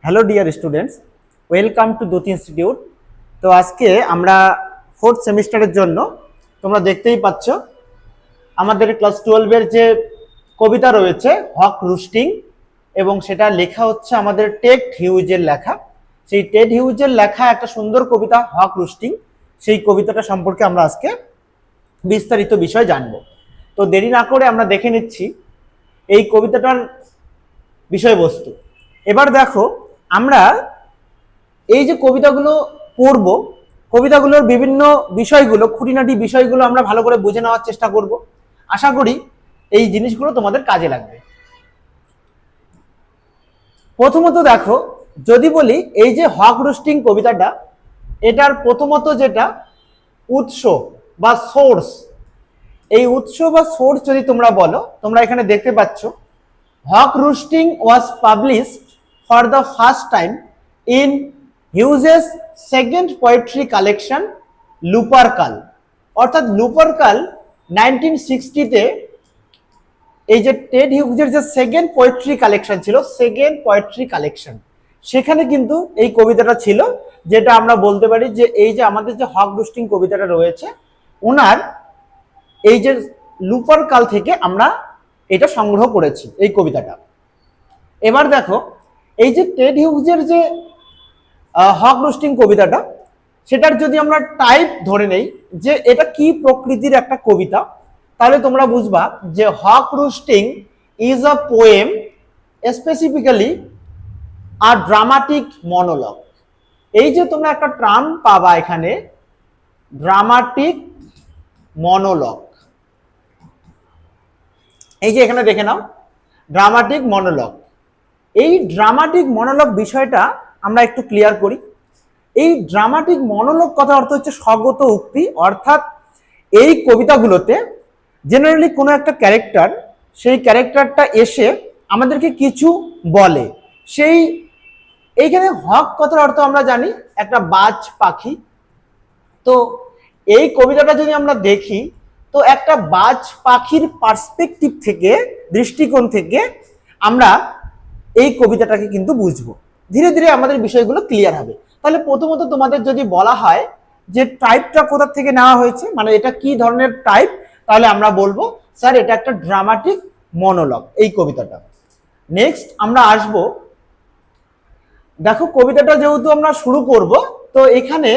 Hello dear students, welcome to দুতি institute. তো আজকে আমরা ফোর্থ সেমিস্টারের জন্য তোমরা দেখতেই পাচ্ছ আমাদের ক্লাস 12-এর যে কবিতা রয়েছে হক রুস্টিং, এবং সেটা লেখা হচ্ছে আমাদের টেড হিউজের লেখা। সেই টেড হিউজের লেখা একটা সুন্দর কবিতা হক রুস্টিং, সেই কবিতাটা সম্পর্কে আমরা আজকে বিস্তারিত বিষয় জানব। তো দেরি না করে আমরা দেখে নিচ্ছি এই কবিতাটার বিষয়বস্তু। এবার দেখো, আমরা এই যে কবিতাগুলো পড়ব, কবিতাগুলোর বিভিন্ন বিষয়গুলো, খুঁটিনাটি বিষয়গুলো আমরা ভালো করে বুঝে নেওয়ার চেষ্টা করব। আশা করি এই জিনিসগুলো তোমাদের কাজে লাগবে। প্রথমত দেখো, যদি বলি এই যে হক রোস্টিং কবিতাটা, এটার প্রথমত যেটা উৎস বা সোর্স, এই উৎস বা সোর্স যদি তোমরা বলো, তোমরা এখানে দেখতে পাচ্ছ hawk roosting was published for the first time in Hughes's second poetry collection Lupercal. অর্থাৎ লুপারকাল 1960-তে এই যে টেড হিউজের যে সেকেন্ড পোয়েট্রি কালেকশন ছিল, সেকেন্ড পোয়েট্রি কালেকশন, সেখানে কিন্তু এই কবিতাটা ছিল, যেটা আমরা বলতে পারি যে এই যে আমাদের যে হক রোস্টিং কবিতাটা রয়েছে, ওনার এই যে লুপারকাল থেকে আমরা এটা সংগ্রহ করেছি এই কবিতাটা। এবার দেখো, এই যে টেড হিউজের যে হক রোস্টিং কবিতাটা, সেটার যদি আমরা টাইপ ধরে নেই যে এটা কি প্রকৃতির একটা কবিতা, তাহলে তোমরা বুঝবা যে হক roasting is a poem, specifically a dramatic monologue. এই যে তোমরা একটা টার্ম পাবা এখানে, ড্রামাটিক মনোলগ, এই যে এখানে দেখে নাও ড্রামাটিক মনোলগ। এই ড্রামাটিক মনোলগ বিষয়টা আমরা একটু ক্লিয়ার করি। এই ড্রামাটিক মনোলগ কথা অর্থ হচ্ছে স্বগত উক্তি, অর্থাৎ এই কবিতাগুলোতে জেনারেলি কোনো একটা ক্যারেক্টার, সেই ক্যারেক্টারটা এসে আমাদেরকে কিছু বলে। সেই এইখানে হক কথার অর্থ আমরা জানি একটা বাজ পাখি। তো এই কবিতাটা যদি আমরা দেখি, তো একটা বাজ পাখির পার্সপেক্টিভ থেকে, দৃষ্টিকোণ থেকে আমরা এই কবিতাটাকে কিন্তু বুঝবো। ধীরে ধীরে আমাদের বিষয়গুলো ক্লিয়ার হবে। তাহলে প্রথমত তোমাদের যদি বলা হয় যে টাইপটা কোথা থেকে নেওয়া হয়েছে, মানে এটা কি ধরনের টাইপ, তাহলে আমরা বলবো স্যার এটা একটা ড্রামাটিক মনোলগ এই কবিতাটা। নেক্সট আমরা আসবো, দেখো কবিতাটা যেহেতু আমরা শুরু করব, তো এখানে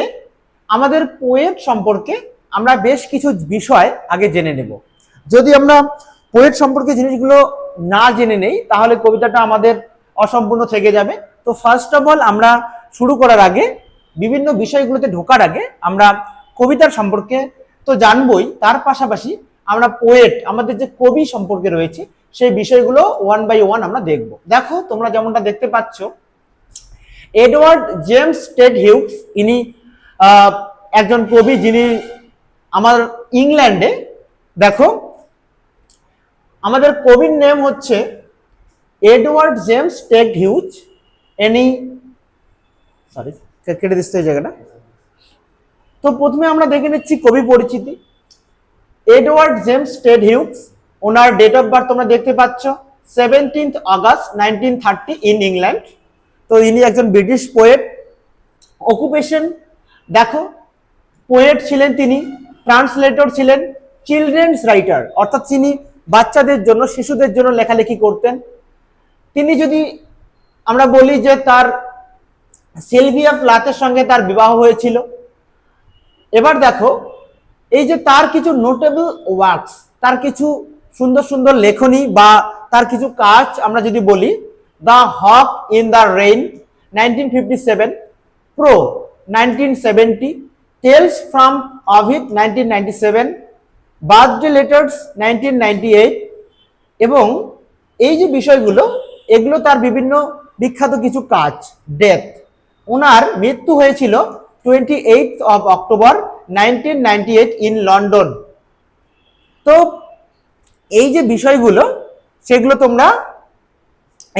আমাদের পোয়েট সম্পর্কে আমরা বেশ কিছু বিষয় আগে জেনে নেব। যদি আমরা পোয়েট সম্পর্কে জিনিসগুলো না জেনে নেই, তাহলে কবিতাটা আমাদের অসম্পূর্ণ থেকে যাবে। তো ফার্স্ট অফ অল আমরা শুরু করার আগে, বিভিন্ন বিষয়গুলোতে ঢোকার আগে আমরা কবিতার সম্পর্কে তো জানবই, তার পাশাপাশি আমরা পোয়েট, আমাদের যে কবি সম্পর্কে রয়েছে, সেই বিষয়গুলো ওয়ান বাই ওয়ান আমরা দেখব। দেখো তোমরা যেমনটা দেখতে পাচ্ছ, এডওয়ার্ড জেমস টেড হিউজ, ইনি একজন কবি যিনি আমার ইংল্যান্ডে, দেখো আমাদের কবির নেম হচ্ছে Edward James Ted huge. Any sorry কেটে দিচ্ছে এই জায়গাটা। তো প্রথমে আমরা দেখে নিচ্ছি কবি পরিচিতি। এডওয়ার্ড জেমস টেড হিউজ, ওনার ডেট অফ বার্থ তোমরা দেখতে পাচ্ছ 17 অগাস্ট 1930 ইন ইংল্যান্ড। তো ইনি একজন ব্রিটিশ পোয়েট। অকুপেশন দেখো, পোয়েট ছিলেন তিনি, ট্রান্সলেটর ছিলেন, চিলড্রেন্স রাইটার, অর্থাৎ তিনি বাচ্চাদের জন্য, শিশুদের জন্য লেখালেখি করতেন। তিনি যদি আমরা বলি যে তার সিলভিয়া প্লাথের সঙ্গে তার বিবাহ হয়েছিল। এবার দেখো, এই যে তার কিছু নোটেবল ওয়ার্কস, তার কিছু সুন্দর সুন্দর লেখনী বা তার কিছু কাজ আমরা যদি বলি, the hawk in the rain 1957, প্রো 1970, tales from Ovid 1997, birthday letters 1998, এবং এই যে বিষয়গুলো, এগুলো তার বিভিন্ন বিখ্যাত কিছু কাজ। ডেথ, ওনার মৃত্যু হয়েছিল 28 অক্টোবর 1998 ইন লন্ডন। তো এই যে বিষয়গুলো, সেগুলো তোমরা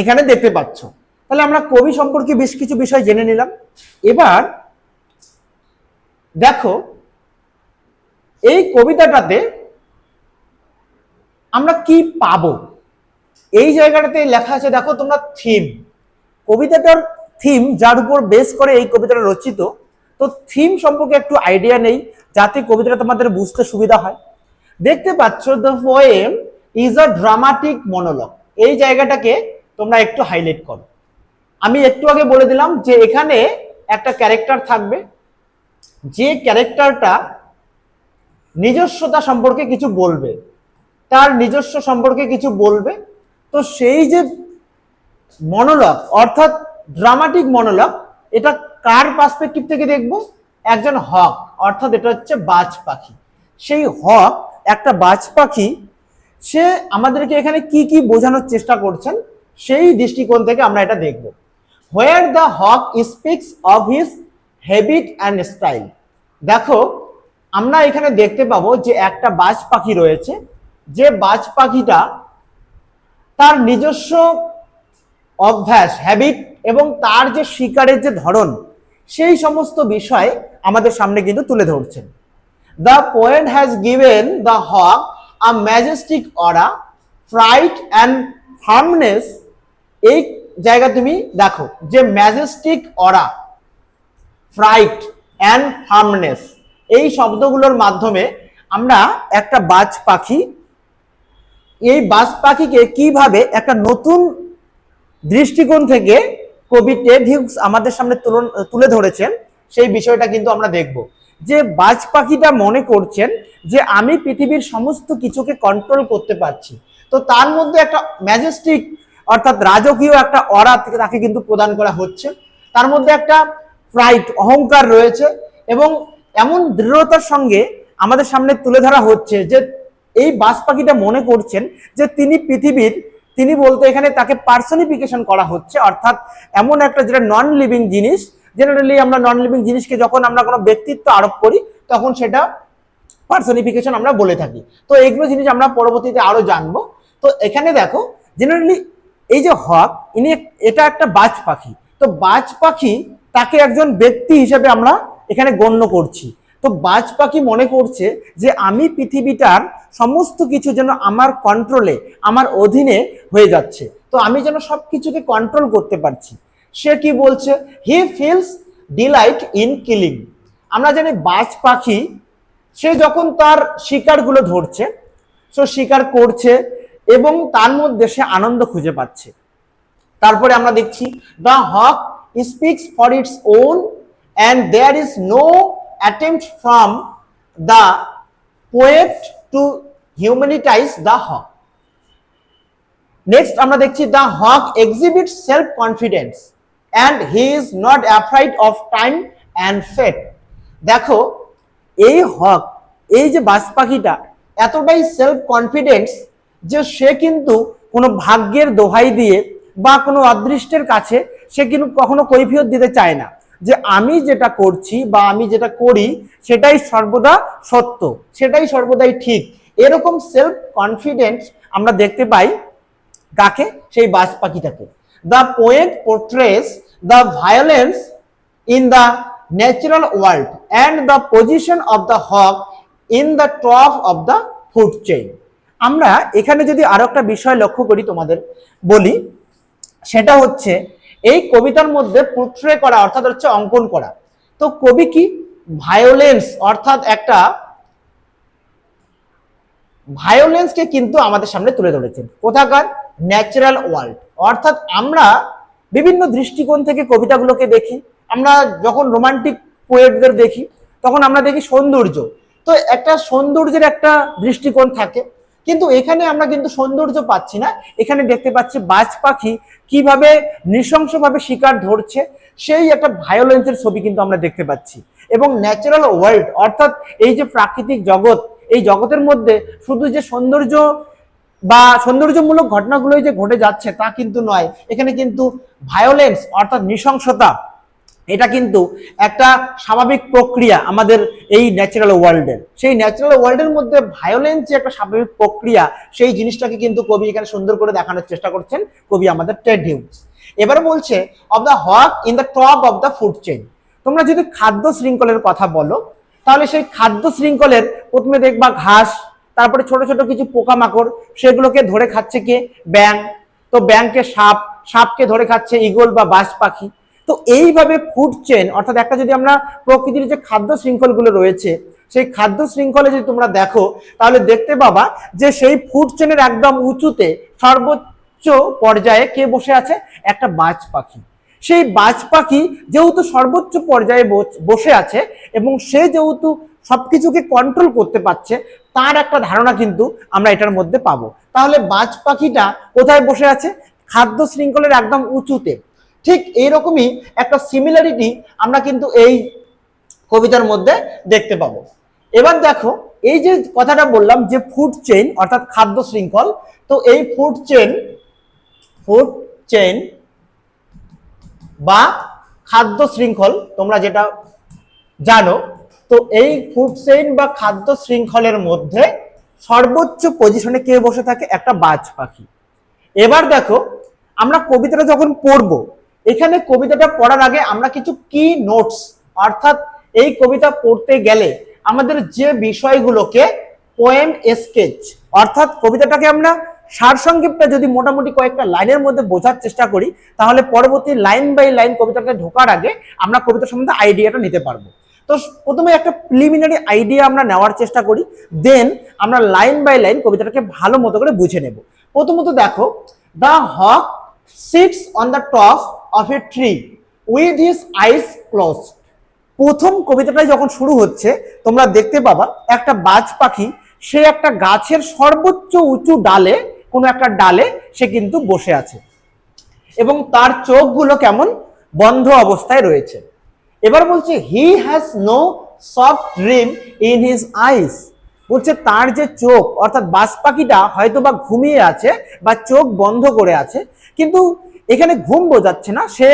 এখানে দেখতে পাচ্ছ। তাহলে আমরা কবি সম্পর্কে বেশ কিছু বিষয় জেনে নিলাম। এবার দেখো, এই কবিতাটাতে আমরা কি পাবো, এই জায়গাটাতে লেখা আছে, দেখো তোমরা থিম। কবিতাটার থিম যার উপর বেস করে এই কবিতাটা রচিত, তো থিম সম্পর্কে একটু আইডিয়া নেই যাতে কবিতাটা তোমাদের বুঝতে সুবিধা হয়। দেখতে পাচ্ছ the poem is a dramatic monologue, এই জায়গাটাকে তোমরা একটু হাইলাইট করো। আমি একটু আগে বলে দিলাম যে এখানে একটা ক্যারেক্টার থাকবে, যে ক্যারেক্টারটা নিজস্বতা সম্পর্কে কিছু বলবে, তার নিজস্ব সম্পর্কে কিছু বলবে। তো সেই যে মনোলগ অর্থাৎ ড্রামাটিক মনোলগ, এটা কার পার্সপেক্টিভ থেকে দেখব? একজন হক, অর্থাৎ এটা হচ্ছে বাজ পাখি। সেই হক, একটা বাজ পাখি, সে আমাদেরকে এখানে কি কি বোঝানোর চেষ্টা করছেন সেই দৃষ্টিকোণ থেকে আমরা এটা দেখব। Where the hawk speaks of his habit and style. দেখো আমরা এখানে দেখতে পাবো যে একটা বাজ পাখি রয়েছে, যে বাজ পাখিটা তার নিজস্ব অভ্যাস, হ্যাবিট এবং তার যে শিকারের যে ধরন, সেই সমস্ত বিষয় আমাদের সামনে কিন্তু তুলে ধরছেন। The poet has given the hawk a majestic aura, fright and firmness. এই জায়গা তুমি দেখো যে majestic aura, fright and firmness, এই শব্দগুলোর মাধ্যমে আমরা একটা বাজ পাখি, এই বাজ পাখিকে কিভাবে একটা নতুন দৃষ্টিকোণ থেকে কবি টেড হিউজ আমাদের সামনে তুলে ধরেছেন সেই বিষয়টা কিন্তু আমরা দেখব। যে বাজ পাখিটা মনে করছেন যে আমি পৃথিবীর সমস্ত কিছুকে কন্ট্রোল করতে পারছি, তো তার মধ্যে একটা ম্যাজেস্টিক অর্থাৎ রাজকীয় একটা অরা তাকে কিন্তু প্রদান করা হচ্ছে। তার মধ্যে একটা প্রাইড, অহংকার রয়েছে এবং এমন দৃঢ়তার সঙ্গে আমাদের সামনে তুলে ধরা হচ্ছে যে এই বাজ পাখিটা মনে করছেন যে তিনি পৃথিবীর, তিনি বলতে এখানে তাকে পার্সনিফিকেশন করা হচ্ছে, অর্থাৎ এমন একটা যেটা নন লিভিং জিনিস। জেনারেলি আমরা নন লিভিং জিনিসকে যখন আমরা কোনো ব্যক্তিত্ব আরোপ করি তখন সেটা পার্সনিফিকেশন আমরা বলে থাকি। তো এইগুলো জিনিস আমরা পরবর্তীতে আরো জানবো। তো এখানে দেখো জেনারেলি এই যে হক, ইনি এটা একটা বাজ পাখি, তো বাজ পাখি তাকে একজন ব্যক্তি হিসেবে আমরা এখানে গণ্য করছি। তো বাজ পাখি মনে করছে যে আমি পৃথিবীটার সমস্ত কিছু যেন আমার কন্ট্রোলে, আমার অধীনে হয়ে যাচ্ছে, তো আমি যেন সবকিছুকে কন্ট্রোল করতে পারছি। সে কি বলছে? He feels delight in killing. আমরা জানি বাজ পাখি সে যখন তার শিকারগুলো ধরছে, সে শিকার করছে এবং তার মধ্যে সে আনন্দ খুঁজে পাচ্ছে। তারপরে আমরা দেখছি the hawk speaks for its own and there is no attempt from the poet to humanitize the hawk. Next আমরা দেখছি the hawk exhibits self confidence and he is not afraid of time and fate. দেখো এই হক, এই যে বাজ পাখিটা এতটাই self confidence যে সে কিন্তু কোনো ভাগ্যের দোহাই দিয়ে বা কোনো অদৃষ্টের কাছে সে কিন্তু কখনো কৈফিয়ত দিতে চায় না যে আমি যেটা করছি বা আমি যেটা করি সেটাই সর্বদা সত্য, সেটাই সর্বদাই ঠিক। এরকম সেলফ কনফিডেন্স আমরা দেখতে পাই কাকে? সেই বাজ পাখিটাকে। The poet portrays the violence in the natural world and the position of the hawk in the top of the food chain. আমরা এখানে যদি আরো একটা বিষয় লক্ষ্য করি, তোমাদের বলি, সেটা হচ্ছে এই কবিতার মধ্যে পোর্ট্রে করা অর্থাৎ হচ্ছে অঙ্কন করা। তো কবি কি ভায়োলেন্স অর্থাৎ একটা ভায়োলেন্সকে কিন্তু আমাদের সামনে তুলে ধরেছেন। কোথাকার? Natural world. অর্থাৎ আমরা বিভিন্ন দৃষ্টিকোণ থেকে কবিতাগুলোকে দেখি। আমরা যখন রোমান্টিক পোয়েটদের দেখি তখন আমরা দেখি সৌন্দর্য, তো একটা সৌন্দর্যের একটা দৃষ্টিকোণ থাকে, কিন্তু এখানে আমরা কিন্তু সৌন্দর্য পাচ্ছি না। এখানে দেখতে পাচ্ছি বাজ পাখি কিভাবে নৃশংসভাবে শিকার ধরছে, সেই একটা ভায়োলেন্সের ছবি কিন্তু আমরা দেখতে পাচ্ছি। এবং ন্যাচারাল ওয়ার্ল্ড অর্থাৎ এই যে প্রাকৃতিক জগৎ, এই জগতের মধ্যে শুধু যে সৌন্দর্য বা সৌন্দর্যমূলক ঘটনাগুলোই যে ঘটে যাচ্ছে তা কিন্তু নয়, এখানে কিন্তু ভায়োলেন্স অর্থাৎ নৃশংসতা, এটা কিন্তু একটা স্বাভাবিক প্রক্রিয়া আমাদের এই ন্যাচারাল ওয়ার্ল্ডের। সেই ন্যাচারাল ওয়ার্ল্ডের মধ্যে ভায়োলেন্স যে একটা স্বাভাবিক প্রক্রিয়া, সেই জিনিসটাকে কিন্তু কবি এখানে সুন্দর করে দেখানোর চেষ্টা করছেন কবি আমাদের টেড হিউজ। এবারে বলছে of the hawk in the top of the food chain. তোমরা যদি খাদ্য শৃঙ্খলের কথা বলো তাহলে সেই খাদ্য শৃঙ্খলের প্রথমে দেখবা ঘাস, তারপরে ছোট ছোট কিছু পোকামাকড়, সেগুলোকে ধরে খাচ্ছে কে? ব্যাঙ। তো ব্যাঙকে সাপ, সাপকে ধরে খাচ্ছে ঈগল বা বাজ পাখি। তো এইভাবে ফুড চেন অর্থাৎ একটা যদি আমরা প্রকৃতির যে খাদ্য শৃঙ্খলগুলো রয়েছে সেই খাদ্য শৃঙ্খলে যদি তোমরা দেখো তাহলে দেখতে পাবা যে সেই ফুড চেনের একদম উঁচুতে সর্বোচ্চ পর্যায়ে কে বসে আছে, একটা বাজ পাখি। সেই বাজ পাখি যেহেতু সর্বোচ্চ পর্যায়ে বসে আছে এবং সে যেহেতু সবকিছুকে কন্ট্রোল করতে পারছে, তার একটা ধারণা কিন্তু আমরা এটার মধ্যে পাবো। তাহলে বাজ পাখিটা কোথায় বসে আছে, খাদ্য শৃঙ্খলের একদম উঁচুতে। ঠিক এইরকমই একটা সিমিলারিটি আমরা কিন্তু এই কবিতার মধ্যে দেখতে পাবো। এবার দেখো এই যে কথাটা বললাম যে ফুড চেইন অর্থাৎ খাদ্য শৃঙ্খল, তো এই ফুড চেইন বা খাদ্য শৃঙ্খল তোমরা যেটা জানো, তো এই ফুড চেইন বা খাদ্য শৃঙ্খলের মধ্যে সর্বোচ্চ পজিশনে কে বসে থাকে, একটা বাজ পাখি। এবার দেখো আমরা কবিতাটা যখন পড়বো, এখানে কবিতাটা পড়ার আগে আমরা কিছু কি নোটস অর্থাৎ এই কবিতা পড়তে গেলে আমাদের যে বিষয়গুলোকে পোয়েম স্কেচ অর্থাৎ কবিতাটাকে আমরা সারসংক্ষেপটা যদি মোটামুটি কয়েকটা লাইনের মধ্যে বোঝার চেষ্টা করি, তাহলে পরবর্তী লাইন বাই লাইন কবিতাতে ঢোকার আগে আমরা কবিতা সম্বন্ধে আইডিয়াটা নিতে পারবো। তো প্রথমে একটা প্রিলিমিনারি আইডিয়া আমরা নেওয়ার চেষ্টা করি, দেন আমরা লাইন বাই লাইন কবিতাটাকে ভালো মতো করে বুঝে নেব। প্রথমত দেখো, the hawk sits on the top of a tree with his eyes closed. প্রথম কবিতাটাই যখন শুরু হচ্ছে তোমরা দেখতে পাবা একটা বাজ পাখি সে একটা গাছের সর্বোচ্চ উঁচু ডালে, কোনো একটা ডালে সে কিন্তু বসে আছে এবং তার চোখগুলো কেমন বন্ধ অবস্থায় রয়েছে। এবার বলছে he has no soft dream in his eyes. বলছে তার যে চোখ অর্থাৎ বাজ পাখিটা হয়তো বা ঘুমিয়ে আছে বা চোখ বন্ধ করে আছে, কিন্তু এখানে ঘুম বোঝাচ্ছে না, সে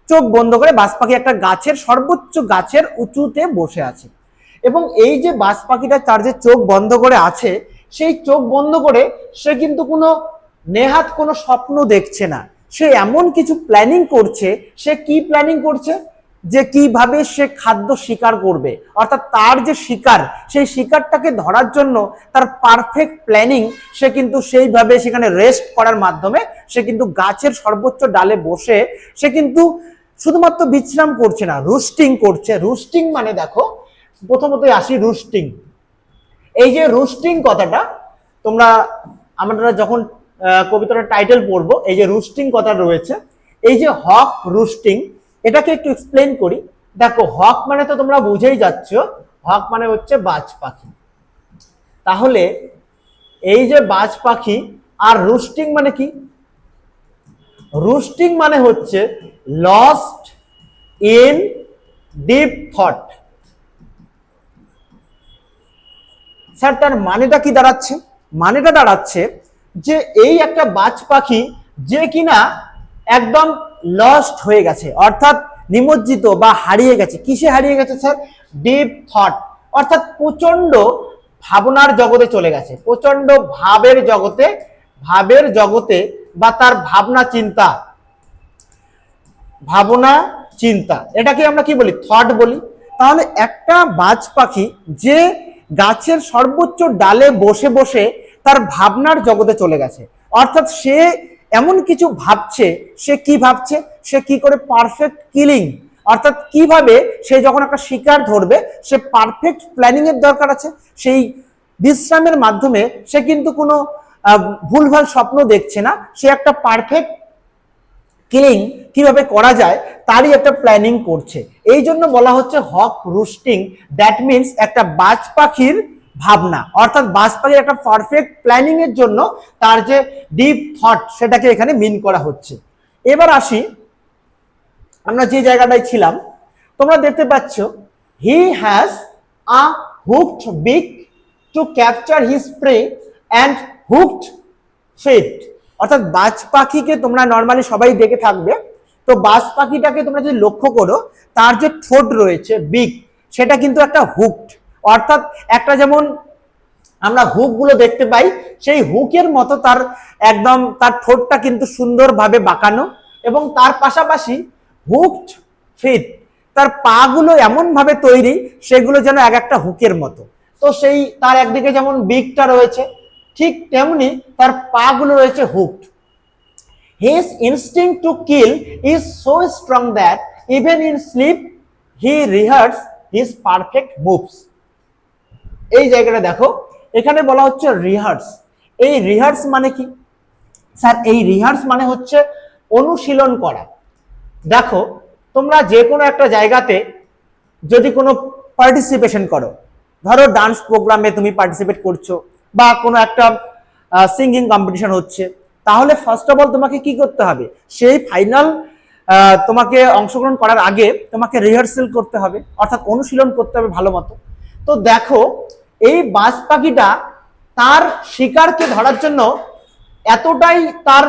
চোখ বন্ধ করে বাজ পাখি একটা গাছের সর্বোচ্চ গাছের উঁচুতে বসে আছে। এবং এই যে বাজ পাখিটা তার যে চোখ বন্ধ করে আছে, সেই চোখ বন্ধ করে সে কিন্তু কোনো নেহাত কোনো স্বপ্ন দেখছে না, সে এমন কিছু প্ল্যানিং করছে। সে কি প্ল্যানিং করছে, যে কিভাবে সে খাদ্য শিকার করবে, অর্থাৎ তার যে শিকার সেই শিকারটাকে ধরার জন্য তার পারফেক্ট প্ল্যানিং। সে কিন্তু সেইভাবে সেখানে রেস্ট করার মাধ্যমে সে কিন্তু গাছের সর্বোচ্চ ডালে বসে সে কিন্তু শুধুমাত্র বিশ্রাম করছে না, রুস্টিং করছে। রুস্টিং মানে দেখো প্রথমতই আসি রুস্টিং। এই যে রুস্টিং কথাটা তোমরা আমরা যখন কবিতার টাইটেল পড়বো, এই যে রুস্টিং কথা রয়েছে, এই যে হক রুস্টিং, এটাকে একটু এক্সপ্লেন করি। দেখো হক মানে তো তোমরা বুঝেই যাচ্ছ, হক মানে হচ্ছে বাজ পাখি। তাহলে এই যে বাজ পাখি আর রুস্টিং মানে কি, রুস্টিং মানে হচ্ছে lost in deep thought. Sir তার মানেটা কি দাঁড়াচ্ছে, মানেটা দাঁড়াচ্ছে যে এই একটা বাজ পাখি যে কিনা একদম লস্ট হয়ে গেছে অর্থাৎ নিমজ্জিত বা হারিয়ে গেছে। কিসে হারিয়ে গেছে স্যার, ডিপ থট অর্থাৎ প্রচন্ড ভাবনার জগতে চলে গেছে, প্রচন্ড ভাবের জগতে বা তার ভাবনা চিন্তা, এটাকে আমরা কি বলি, থট বলি। তাহলে একটা বাজ পাখি যে গাছের সর্বোচ্চ ডালে বসে বসে তার ভাবনার জগতে চলে গেছে, অর্থাৎ সে এমন কিছু ভাবছে। সে কি ভাবছে, সে কি করে পারফেক্ট কিলিং অর্থাৎ কিভাবে সে যখন একটা শিকার ধরবে সে পারফেক্ট প্ল্যানিং এর দরকার আছে। সেই বিশ্রামের মাধ্যমে সে কিন্তু কোনো ভুলভাল স্বপ্ন দেখছে না, সে একটা পারফেক্ট কিলিং কিভাবে করা যায় তারই একটা প্ল্যানিং করছে। এই জন্য বলা হচ্ছে হক রুস্টিং, দ্যাট মিনস একটা বাজ পাখির ভাবনা অর্থাৎ বাজ পাখির একটা পারফেক্ট প্ল্যানিং এর জন্য তার যে ডিপ থট সেটাকে এখানে মিন করা হচ্ছে। এবার আসি আমরা যে জায়গাটায় ছিলাম, তোমরা দেখতে পাচ্ছ he has a hooked beak to capture his prey and hooked feet. অর্থাৎ বাজ পাখিকে তোমরা নর্মালি সবাই দেখে থাকবে, তো বাজ পাখিটাকে তোমরা যদি লক্ষ্য করো তার যে ঠোঁট রয়েছে বিক, সেটা কিন্তু একটা হুকড অর্থাৎ একটা যেমন আমরা হুক গুলো দেখতে পাই সেই হুকের মতো তার একদম তার ঠোঁটটা কিন্তু সুন্দরভাবে বাঁকানো এবং তার পাশাপাশি হুকড ফিট, তার পা গুলো এমন ভাবে তৈরি সেগুলো যেন এক একটা হুকের মতো। তো সেই তার একদিকে যেমন বিকটা রয়েছে ঠিক তেমনি তার পা গুলো রয়েছে hooked. His instinct to kill is so strong that even in sleep he rehearses his perfect moves. এই জায়গাটা দেখো, এখানে বলা হচ্ছে রিহার্স। এই রিহার্স মানে কি স্যার? এই রিহার্স মানে হচ্ছে অনুশীলন করা। দেখো, তোমরা যে কোনো একটা জায়গাতে যদি কোনো পার্টিসিপেশন করো, ধরো ডান্স প্রোগ্রামে তুমি পার্টিসিপেট করছো বা কোনো একটা সিঙ্গিং কম্পিটিশন হচ্ছে, তাহলে ফার্স্ট অফ অল তোমাকে কি করতে হবে? সেই ফাইনাল তোমাকে অংশগ্রহণ করার আগে তোমাকে রিহার্সেল করতে হবে, অর্থাৎ অনুশীলন করতে হবে ভালো মতো। তো দেখো, এই বাজ পাখিটা তার শিকারকে ধরার জন্য এতটাই তার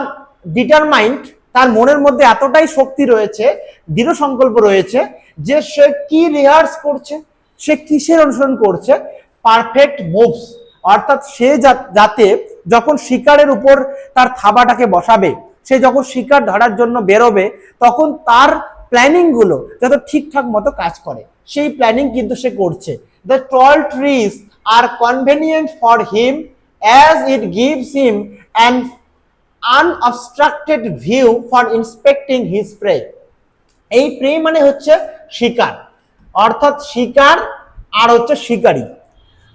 ডিটারমাইন্ড, তার মনের মধ্যে এতটাই শক্তি রয়েছে, দৃঢ় সংকল্প রয়েছে যে সে কি রিহার্স করছে, সে কিসের অনুসরণ করছে? Perfect moves. অর্থাৎ সে যাতে যখন শিকারের উপর তার থাবাটাকে বসাবে, সে যখন শিকার ধরার জন্য বেরোবে, তখন তার প্ল্যানিং গুলো যাতে ঠিকঠাক মতো কাজ করে, সেই প্ল্যানিং কিন্তু সে করছে। The tall trees are convenient for him as it gives him an unobstructed view for inspecting his prey. এই প্রে মানে হচ্ছে শিকার, অর্থাৎ শিকার আর হচ্ছে শিকারী।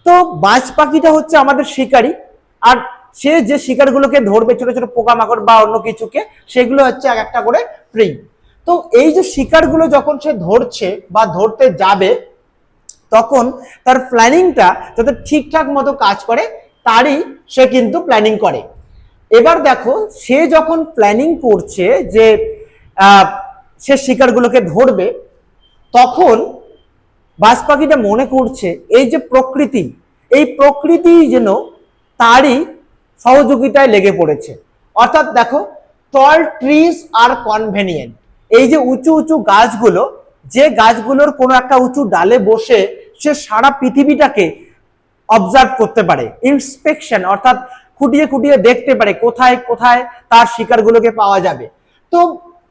তো বাজ পাখিটা হচ্ছে আমাদের শিকারী, আর সে যে শিকারগুলোকে ধরবে, ছোট ছোট পোকামাকড় বা অন্য কিছুকে, সেগুলো হচ্ছে এক একটা করে প্রে। তো এই যে শিকারগুলো যখন সে ধরছে বা ধরতে যাবে, তখন তার প্ল্যানিংটা যাতে ঠিকঠাক মতো কাজ করে, তারই সে কিন্তু প্ল্যানিং করে। এবার দেখো, সে যখন প্ল্যানিং করছে যে সে শিকারগুলোকে ধরবে, তখন বাজ পাখিটা মনে করছে এই যে প্রকৃতি, এই প্রকৃতি যেন তারই সহযোগিতায় লেগে পড়েছে। অর্থাৎ দেখো, টল ট্রিজ আর কনভেনিয়েন্ট, এই যে উঁচু উঁচু গাছগুলো, যে গাছগুলোর কোনো একটা উঁচু ডালে বসে সে সারা পৃথিবীটাকে অবজার্ভ করতে পারে, ইন্সপেকশন অর্থাৎ খুঁটিয়ে খুঁটিয়ে দেখতে পারে কোথায় কোথায় তার শিকারগুলোকে পাওয়া যাবে। তো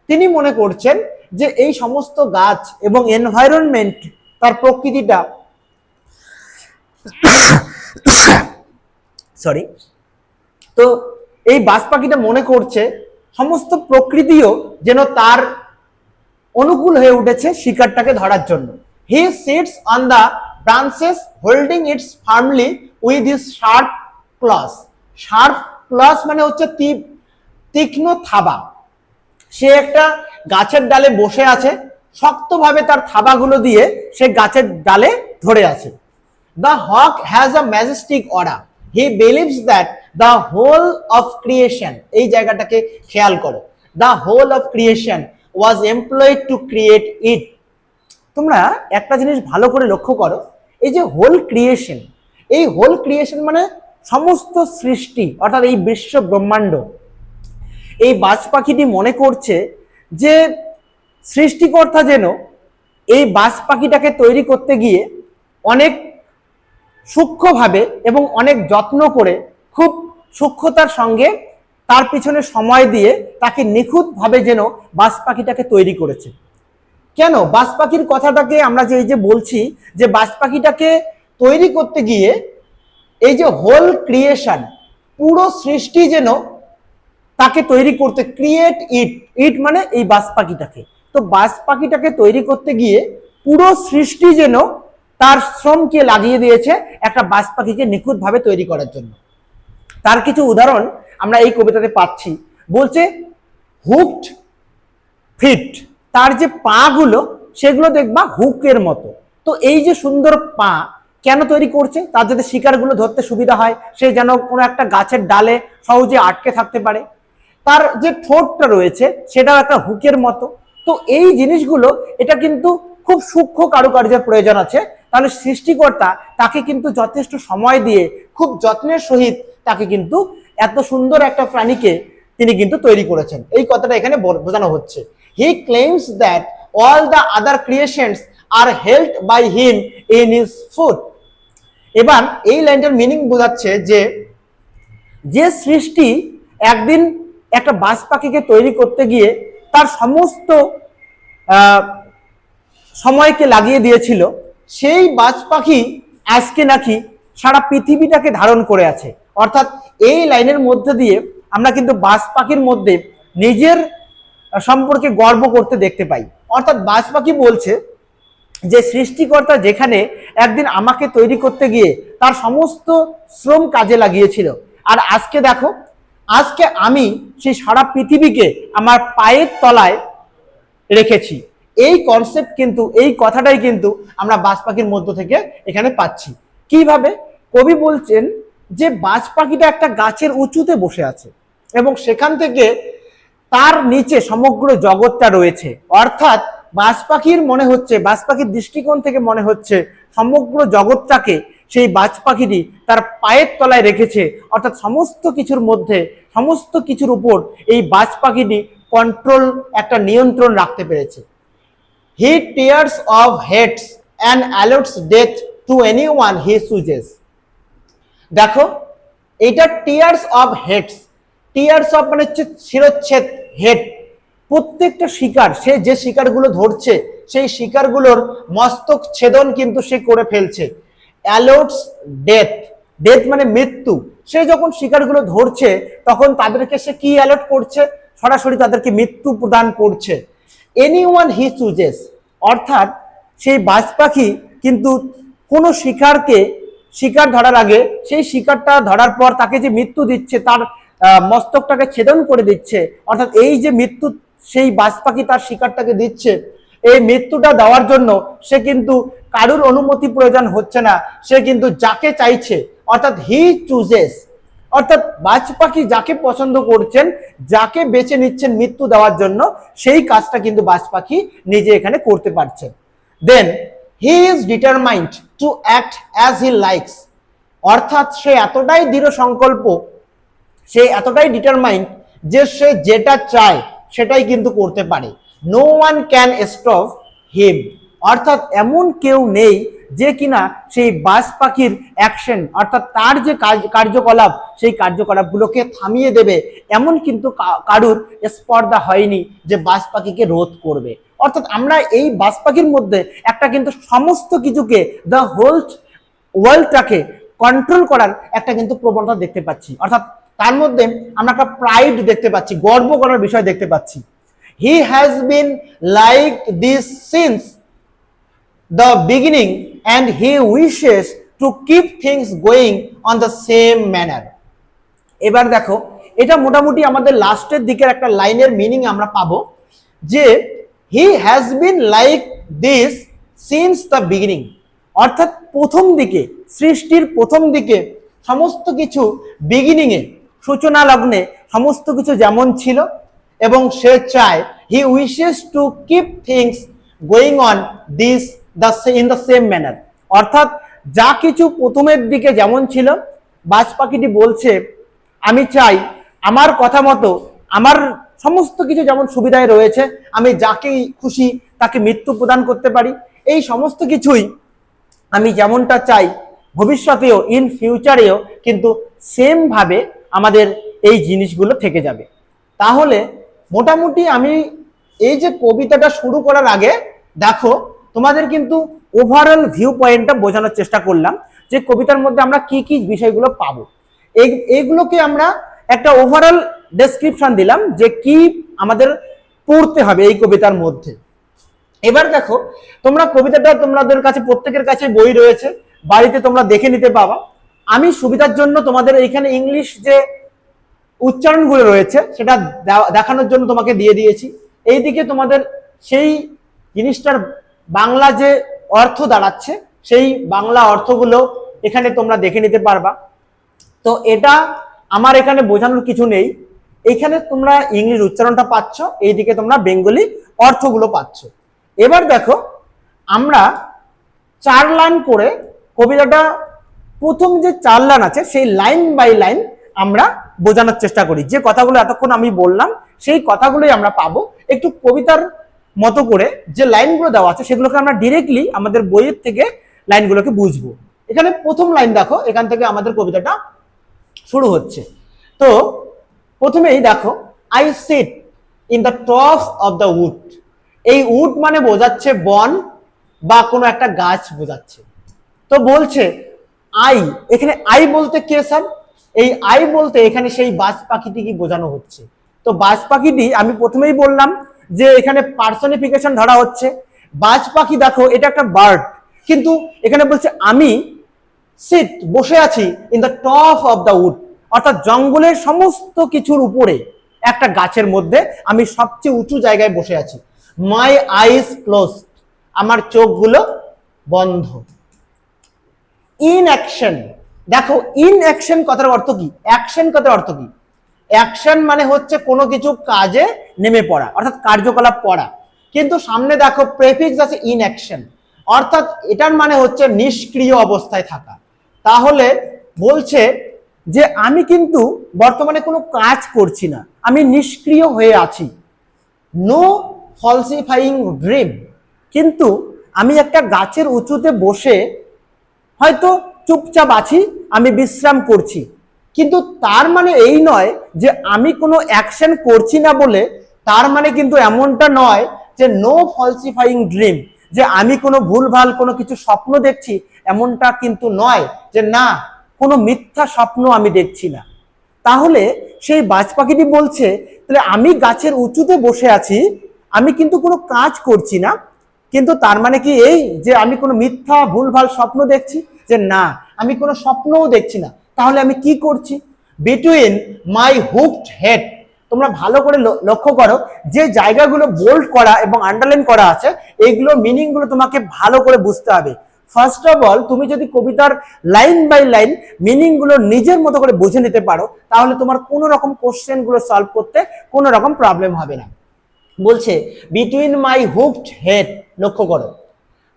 তিনি মনে করছেন যে এই সমস্ত গাছ এবং এনভায়রনমেন্ট, তার প্রকৃতিটা সরি, তো এই বাজ পাখিটা মনে করছে সমস্ত প্রকৃতিও যেন তার অনুকূল হয়ে উঠেছে শিকারটাকে ধরার জন্য। He sits on the branches holding it firmly with his sharp claws. Sharp claws মানে হচ্ছে তীক্ষ্ণ থাবা। সে একটা গাছের ডালে বসে আছে, শক্তভাবে তার থাবাগুলো দিয়ে সে গাছের ডালে ধরে আছে। The hawk has a majestic aura. He believes that the whole of creation, এই জায়গাটাকে খেয়াল করো, the whole of creation was employed to create it. তোমরা একটা জিনিস ভালো করে লক্ষ্য করো, এই যে হোল ক্রিয়েশন, এই হোল ক্রিয়েশন মানে সমস্ত সৃষ্টি, অর্থাৎ এই বিশ্ব ব্রহ্মাণ্ড। এই বাজ পাখিটি মনে করছে যে সৃষ্টিকর্তা যেন এই বাজ পাখিটাকে তৈরি করতে গিয়ে অনেক সূক্ষ্মভাবে এবং অনেক যত্ন করে, খুব সূক্ষ্মতার সঙ্গে তার পিছনে সময় দিয়ে তাকে নিখুঁতভাবে যেন বাজ পাখিটাকে তৈরি করেছে। কেন বাজ পাখির কথাটাকে আমরা যে এই যে বলছি যে বাজ পাখিটাকে তৈরি করতে গিয়ে এই যে হোল ক্রিয়েশন, পুরো সৃষ্টি যেন তাকে তৈরি করতে, ক্রিয়েট ইট, ইট মানে এই বাজ পাখিটাকে। তো বাজ পাখিটাকে তৈরি করতে গিয়ে পুরো সৃষ্টি যেন তার শ্রমকে লাগিয়ে দিয়েছে একটা বাজ পাখিকে নিখুঁতভাবে তৈরি করার জন্য। তার কিছু উদাহরণ আমরা এই কবিতাতে পাচ্ছি। বলছে হুকড ফিট, তার যে পা গুলো সেগুলো দেখবা হুকের মতো। তো এই যে সুন্দর পা কেন তৈরি করছে? তার যাতে শিকারগুলো ধরতে সুবিধা হয়, সে যেন কোনো একটা গাছের ডালে সহজে আটকে থাকতে পারে। তার যে ঠোঁটটা রয়েছে সেটাও একটা হুকের মতো। তো এই জিনিসগুলো, এটা কিন্তু খুব সূক্ষ্ম কারুকার্যের প্রয়োজন আছে। তাহলে সৃষ্টিকর্তা তাকে কিন্তু যথেষ্ট সময় দিয়ে খুব যত্নের সহিত তাকে কিন্তু এত সুন্দর একটা প্রাণীকে তিনি কিন্তু তৈরি করেছেন, এই কথাটা এখানে বোঝানো হচ্ছে। He claims that all the other creations are held by him in his foot. এবার এই লাইনটার মিনিং বোঝাচ্ছে যে যে সৃষ্টি একদিন একটা বাজ পাখিকে তৈরি করতে গিয়ে তার সমস্ত সময়কে লাগিয়ে দিয়েছিল, সেই বাজ পাখি আজকে নাকি সারা পৃথিবীটাকে ধারণ করে আছে। অর্থাৎ এই লাইনের মধ্যে দিয়ে আমরা কিন্তু বাজ পাখির মধ্যে নিজের সম্পর্কে গর্ব করতে দেখতে পাই। অর্থাৎ বাজ পাখি বলছে যে সৃষ্টিকর্তা যেখানে একদিন আমাকে তৈরি করতে গিয়ে তার সমস্ত শ্রম কাজে লাগিয়েছিল, আর আজকে দেখো, আজকে আমি সেই সারা পৃথিবীকে আমার পায়ের তলায় রেখেছি। এই কনসেপ্ট কিন্তু, এই কথাটাই কিন্তু আমরা বাজ পাখির মধ্য থেকে এখানে পাচ্ছি। কিভাবে? কবি বলছেন যে বাজ পাখিটা একটা গাছের উঁচুতে বসে আছে এবং সেখান থেকে তার নিচে সমগ্র জগৎটা রয়েছে। অর্থাৎ বাজ পাখির মনে হচ্ছে, বাজ পাখির দৃষ্টিকোণ থেকে মনে হচ্ছে সমগ্র জগৎটাকে সেই বাজ পাখিটি তার পায়ের তলায় রেখেছে। অর্থাৎ সমস্ত কিছুর মধ্যে, সমস্ত কিছুর উপর এই বাজ পাখিটি কন্ট্রোল, একটা নিয়ন্ত্রণ রাখতে পেরেছে। He tears off heads and allots death to anyone he chooses. দেখো, এটা tears off heads, tears off মানে হচ্ছে শিরচ্ছেদ, হেড, প্রত্যেকটা শিকার, সে যে শিকারগুলো ধরছে সেই শিকারগুলোর মস্তক ছেদন কিন্তু সে করে ফেলছে। অ্যালোটস ডেথ, ডেথ মানে মৃত্যু। সে যখন শিকারগুলো ধরছে তখন তাদেরকে সে কি অ্যালট করছে? সরাসরি তাদেরকে মৃত্যু প্রদান করছে। এনিওয়ান হি চুজেস, অর্থাৎ সেই বাজ পাখি কিন্তু কোনো শিকারকে, শিকার ধরার আগে সেই শিকারটা ধরার পর তাকে যে মৃত্যু দিচ্ছে, তার মস্তকটাকে ছেদন করে দিচ্ছে, অর্থাৎ এই যে মৃত্যু সেই বাজ পাখি তার শিকারটাকে দিচ্ছে, এই মৃত্যুটা দেওয়ার জন্য সে কিন্তু কারুর অনুমতি প্রয়োজন হচ্ছে না, সে কিন্তু যাকে চাইছে, অর্থাৎ হি চুজেস, অর্থাৎ বাজ পাখি যাকে পছন্দ করছেন, যাকে বেছে নিচ্ছেন মৃত্যু দেওয়ার জন্য, সেই কাজটা কিন্তু বাজ পাখি নিজে এখানে করতে পারছে। Then he is determined to act as he likes, অর্থাৎ সে এতটাই দৃঢ় সংকল্প, সে এতটাই ডিটারমাইন্ড যে সে যেটা চায় সেটাই কিন্তু করতে পারে। No one can stop him, অর্থাৎ এমন কেউ নেই যে কিনা সেই বাজ পাখির অ্যাকশন, অর্থাৎ তার যে কার্যকলাপ, সেই কার্যকলাপগুলোকে থামিয়ে দেবে, এমন কিন্তু কারুর স্পর্ধা হয়নি যে বাজ পাখিকে রোধ করবে। অর্থাৎ আমরা এই বাজ পাখির মধ্যে একটা কিন্তু সমস্ত কিছুকে, দ্য হোল ওয়ার্ল্ডটাকে কন্ট্রোল করার একটা কিন্তু প্রবণতা দেখতে পাচ্ছি। অর্থাৎ তার মধ্যে আমরা একটা প্রাইড দেখতে পাচ্ছি, গর্ব করার বিষয় দেখতে পাচ্ছি। He has been like this since the beginning and he wishes to keep things going on the same manner. এবার দেখো, এটা মোটামুটি আমাদের লাস্টের দিকের একটা লাইনের মিনিং আমরা পাবো যে he has been like this since the beginning, অর্থাৎ প্রথম দিকে, সৃষ্টির প্রথম দিকে সমস্ত কিছু বিগিনিংয়ে, সূচনা লগ্নে সমস্ত কিছু যেমন ছিল, এবং সে চায়, he wishes to keep things going on this in the same manner, অর্থাৎ যা কিছু প্রথমের দিকে যেমন ছিল, বাজ পাখিটি বলছে আমি চাই আমার কথা মতো আমার সমস্ত কিছু যেমন সুবিধায় রয়েছে, আমি যাকে খুশি তাকে মৃত্যু প্রদান করতে পারি, এই সমস্ত কিছুই আমি যেমনটা চাই ভবিষ্যতেও, ইন ফিউচারেও কিন্তু সেম ভাবে আমাদের এই জিনিসগুলো থেকে যাবে। তাহলে মোটামুটি আমি এই যে কবিতাটা শুরু করার আগে দেখো, তোমাদের কিন্তু ওভারঅল ভিউ পয়েন্টটা বোঝানোর চেষ্টা করলাম যে কবিতার মধ্যে আমরা কি কি বিষয়গুলো পাবো। এইগুলোকে আমরা একটা ওভারঅল ডেসক্রিপশন দিলাম যে কি আমাদের পড়তে হবে এই কবিতার মধ্যে। এবার দেখো, তোমরা কবিতাটা, তোমাদের কাছে প্রত্যেকের কাছে বই রয়েছে, বাড়িতে তোমরা দেখে নিতে পাবা। আমি সুবিধার জন্য তোমাদের এইখানে ইংলিশ যে উচ্চারণগুলো রয়েছে সেটা দেখানোর জন্য তোমাকে দিয়ে দিয়েছি। এইদিকে তোমাদের সেই জিনিসটার বাংলা যে অর্থ দাঁড়াচ্ছে, সেই বাংলা অর্থগুলো এখানে তোমরা দেখে নিতে পারবা। তো এটা আমার এখানে বোঝানোর কিছু নেই, এইখানে তোমরা ইংলিশ উচ্চারণটা পাচ্ছ, এইদিকে তোমরা বেঙ্গলি অর্থগুলো পাচ্ছ। এবার দেখো, আমরা 4 লাইন করে কবিতাটা, প্রথম যে 4 লাইন আছে সেই লাইন বাই লাইন আমরা বোঝানোর চেষ্টা করি। যে কথাগুলো এতক্ষণ আমি বললাম সেই কথাগুলোই আমরা পাবো। একটু কবিতার মতো করে যে লাইনগুলো দেওয়া আছে সেগুলোকে আমরা ডিরেক্টলি আমাদের বইয়ের থেকে লাইনগুলোকে বুঝবো। এখানে প্রথম লাইন দেখো, এখান থেকে আমাদের কবিতাটা শুরু হচ্ছে। তো প্রথমেই দেখো, I sit in the top of the wood, এই উড মানে বোঝাচ্ছে বন বা কোনো একটা গাছ বোঝাচ্ছে। তো বলছে আই, এখানে আই বলতে কে স্যার? এই আই বলতে এখানে সেই বাজ পাখিটিকে বোঝানো হচ্ছে। তো বাজ পাখিটি আমি প্রথমেই বললাম যে এখানে পার্সনিফিকেশন ধরা হচ্ছে। বাজ পাখি দেখো এটা একটা বার্ড, কিন্তু এখানে বলছে আমি সিট বসে আছি in the top of the wood, অর্থাৎ জঙ্গলের সমস্ত কিছুর উপরে একটা গাছের মধ্যে আমি সবচেয়ে উঁচু জায়গায় বসে আছি। মাই আইস ক্লোজ, আমার চোখগুলো বন্ধ। ইন অ্যাকশন, দেখো ইন অ্যাকশন কথার অর্থ কি, অ্যাকশন কথার অর্থ কি? অ্যাকশন মানে হচ্ছে কোনো কিছু কাজে নেমে পড়া, অর্থাৎ কার্যকলাপ করা। কিন্তু সামনে দেখো প্রেফিক্স আছে ইন অ্যাকশন, অর্থাৎ এটার মানে হচ্ছে নিষ্ক্রিয় অবস্থায় থাকা। তাহলে বলছে যে আমি কিন্তু বর্তমানে কোনো কাজ করছি না, আমি নিষ্ক্রিয় হয়ে আছি। নো ফলসিফাইং ড্রিম, কিন্তু আমি একটা গাছের উঁচুতে বসে হয়তো চুপচাপ আছি, আমি বিশ্রাম করছি, কিন্তু তার মানে এই নয় যে আমি কোনো অ্যাকশন করছি না বলে তার মানে কিন্তু এমনটা নয় যে নো ফলসিফাইং ড্রিম, যে আমি কোনো ভুলভাল কোনো কিছু স্বপ্ন দেখছি, এমনটা কিন্তু নয় যে না কোনো মিথ্যা স্বপ্ন আমি দেখছি না। তাহলে সেই বাজ পাখিটি বলছে তাহলে আমি গাছের উঁচুতে বসে আছি, আমি কিন্তু কোনো কাজ করছি না, কিন্তু তার মানে কি এই যে আমি কোনো মিথ্যা ভুলভাল স্বপ্ন দেখছি? যে না, আমি কোনো স্বপ্নও দেখছি না। তাহলে আমি কি করছি? বিটুইন মাই হুকড হেড, তোমরা ভালো করে লক্ষ্য করো যে জায়গাগুলো বোল্ড করা এবং আন্ডারলাইন করা আছে, এইগুলো মিনিংগুলো তোমাকে ভালো করে বুঝতে হবে। ফার্স্ট অফ অল তুমি যদি কবিতার লাইন বাই লাইন মিনিংগুলো নিজের মতো করে বুঝে নিতে পারো, তাহলে তোমার কোনো রকম কোশ্চেনগুলো সলভ করতে কোনো রকম প্রবলেম হবে না। বলছে বিটুইন মাই হুকড হেড, লক্ষ্য করো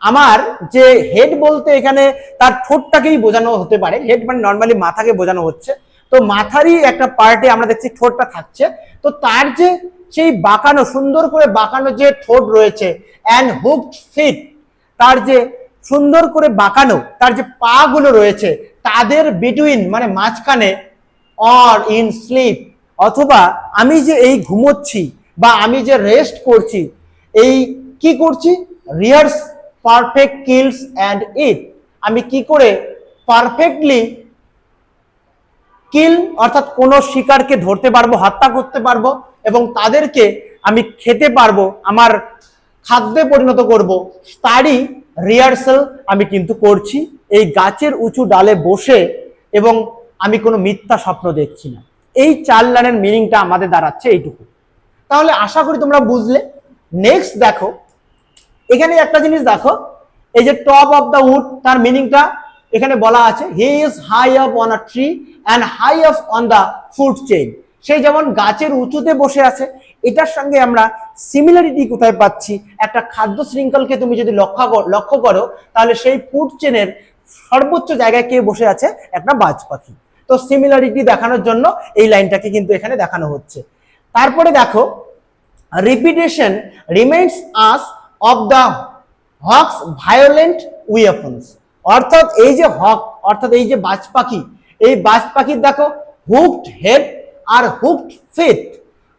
আমার যে হেড বলতে এখানে তার ঠোঁটটাকেই বোঝানো হতে পারে, হেড মানে নর্মালি মাথাকে বোঝানো হচ্ছে, তো মাথারই একটা পার্টে আমরা দেখছি ঠোঁটটা থাকছে, তো তার যে সেই বাঁকানো সুন্দর করে বাঁকানো যে ঠোঁট রয়েছে, অ্যান্ড হুকড ফিট, তার যে সুন্দর করে বাঁকানো তার যে পা গুলো রয়েছে, তাদের বিটুইন মানে মাঝখানে, অর ইন স্লিপ, অথবা আমি যে এই ঘুমোচ্ছি বা আমি যে রেস্ট করছি, এই কি করছি? রিয়ার্স পারফেক্ট কিলস অ্যান্ড ইট, আমি কি করে পারফেক্টলি কিল অর্থাৎ কোন শিকারকে ধরতে পারবো, হত্যা করতে পারবো এবং তাদেরকে আমি খেতে পারবো, আমার খাদ্যে পরিণত করব, তারই রিহার্সাল আমি কিন্তু করছি এই গাছের উঁচু ডালে বসে, এবং আমি কোনো মিথ্যা স্বপ্ন দেখছি না। এই 4 লাইনের মিনিংটা আমাদের দাঁড়াচ্ছে এইটুকু। তাহলে আশা করি তোমরা বুঝলে। নেক্সট দেখো, এখানে একটা জিনিস দেখো, এই যে টপ অফ দ্য উড, তার মিনিংটা এখানে বলা আছে he is high up on a tree and high up on the food chain, সেই যেমন গাছের উঁচুতে বসে আছে। এটার সঙ্গে আমরা সিমিলারিটি কোথায় পাচ্ছি? একটা খাদ্য শৃঙ্খলকে তুমি যদি লক্ষ্য করো, তাহলে সেই ফুড চেনের সর্বোচ্চ জায়গায় কে বসে আছে? একটা বাজ পাখি। তো সিমিলারিটি দেখানোর জন্য এই লাইনটাকে কিন্তু এখানে দেখানো হচ্ছে। তারপরে দেখো, repetition reminds us of the Hawks violent weapons, অর্থাৎ এই যে হক অর্থাৎ এই যে বাজ পাখি, এই বাজ পাখির দেখো হুকড হেড আর হুকড ফিট,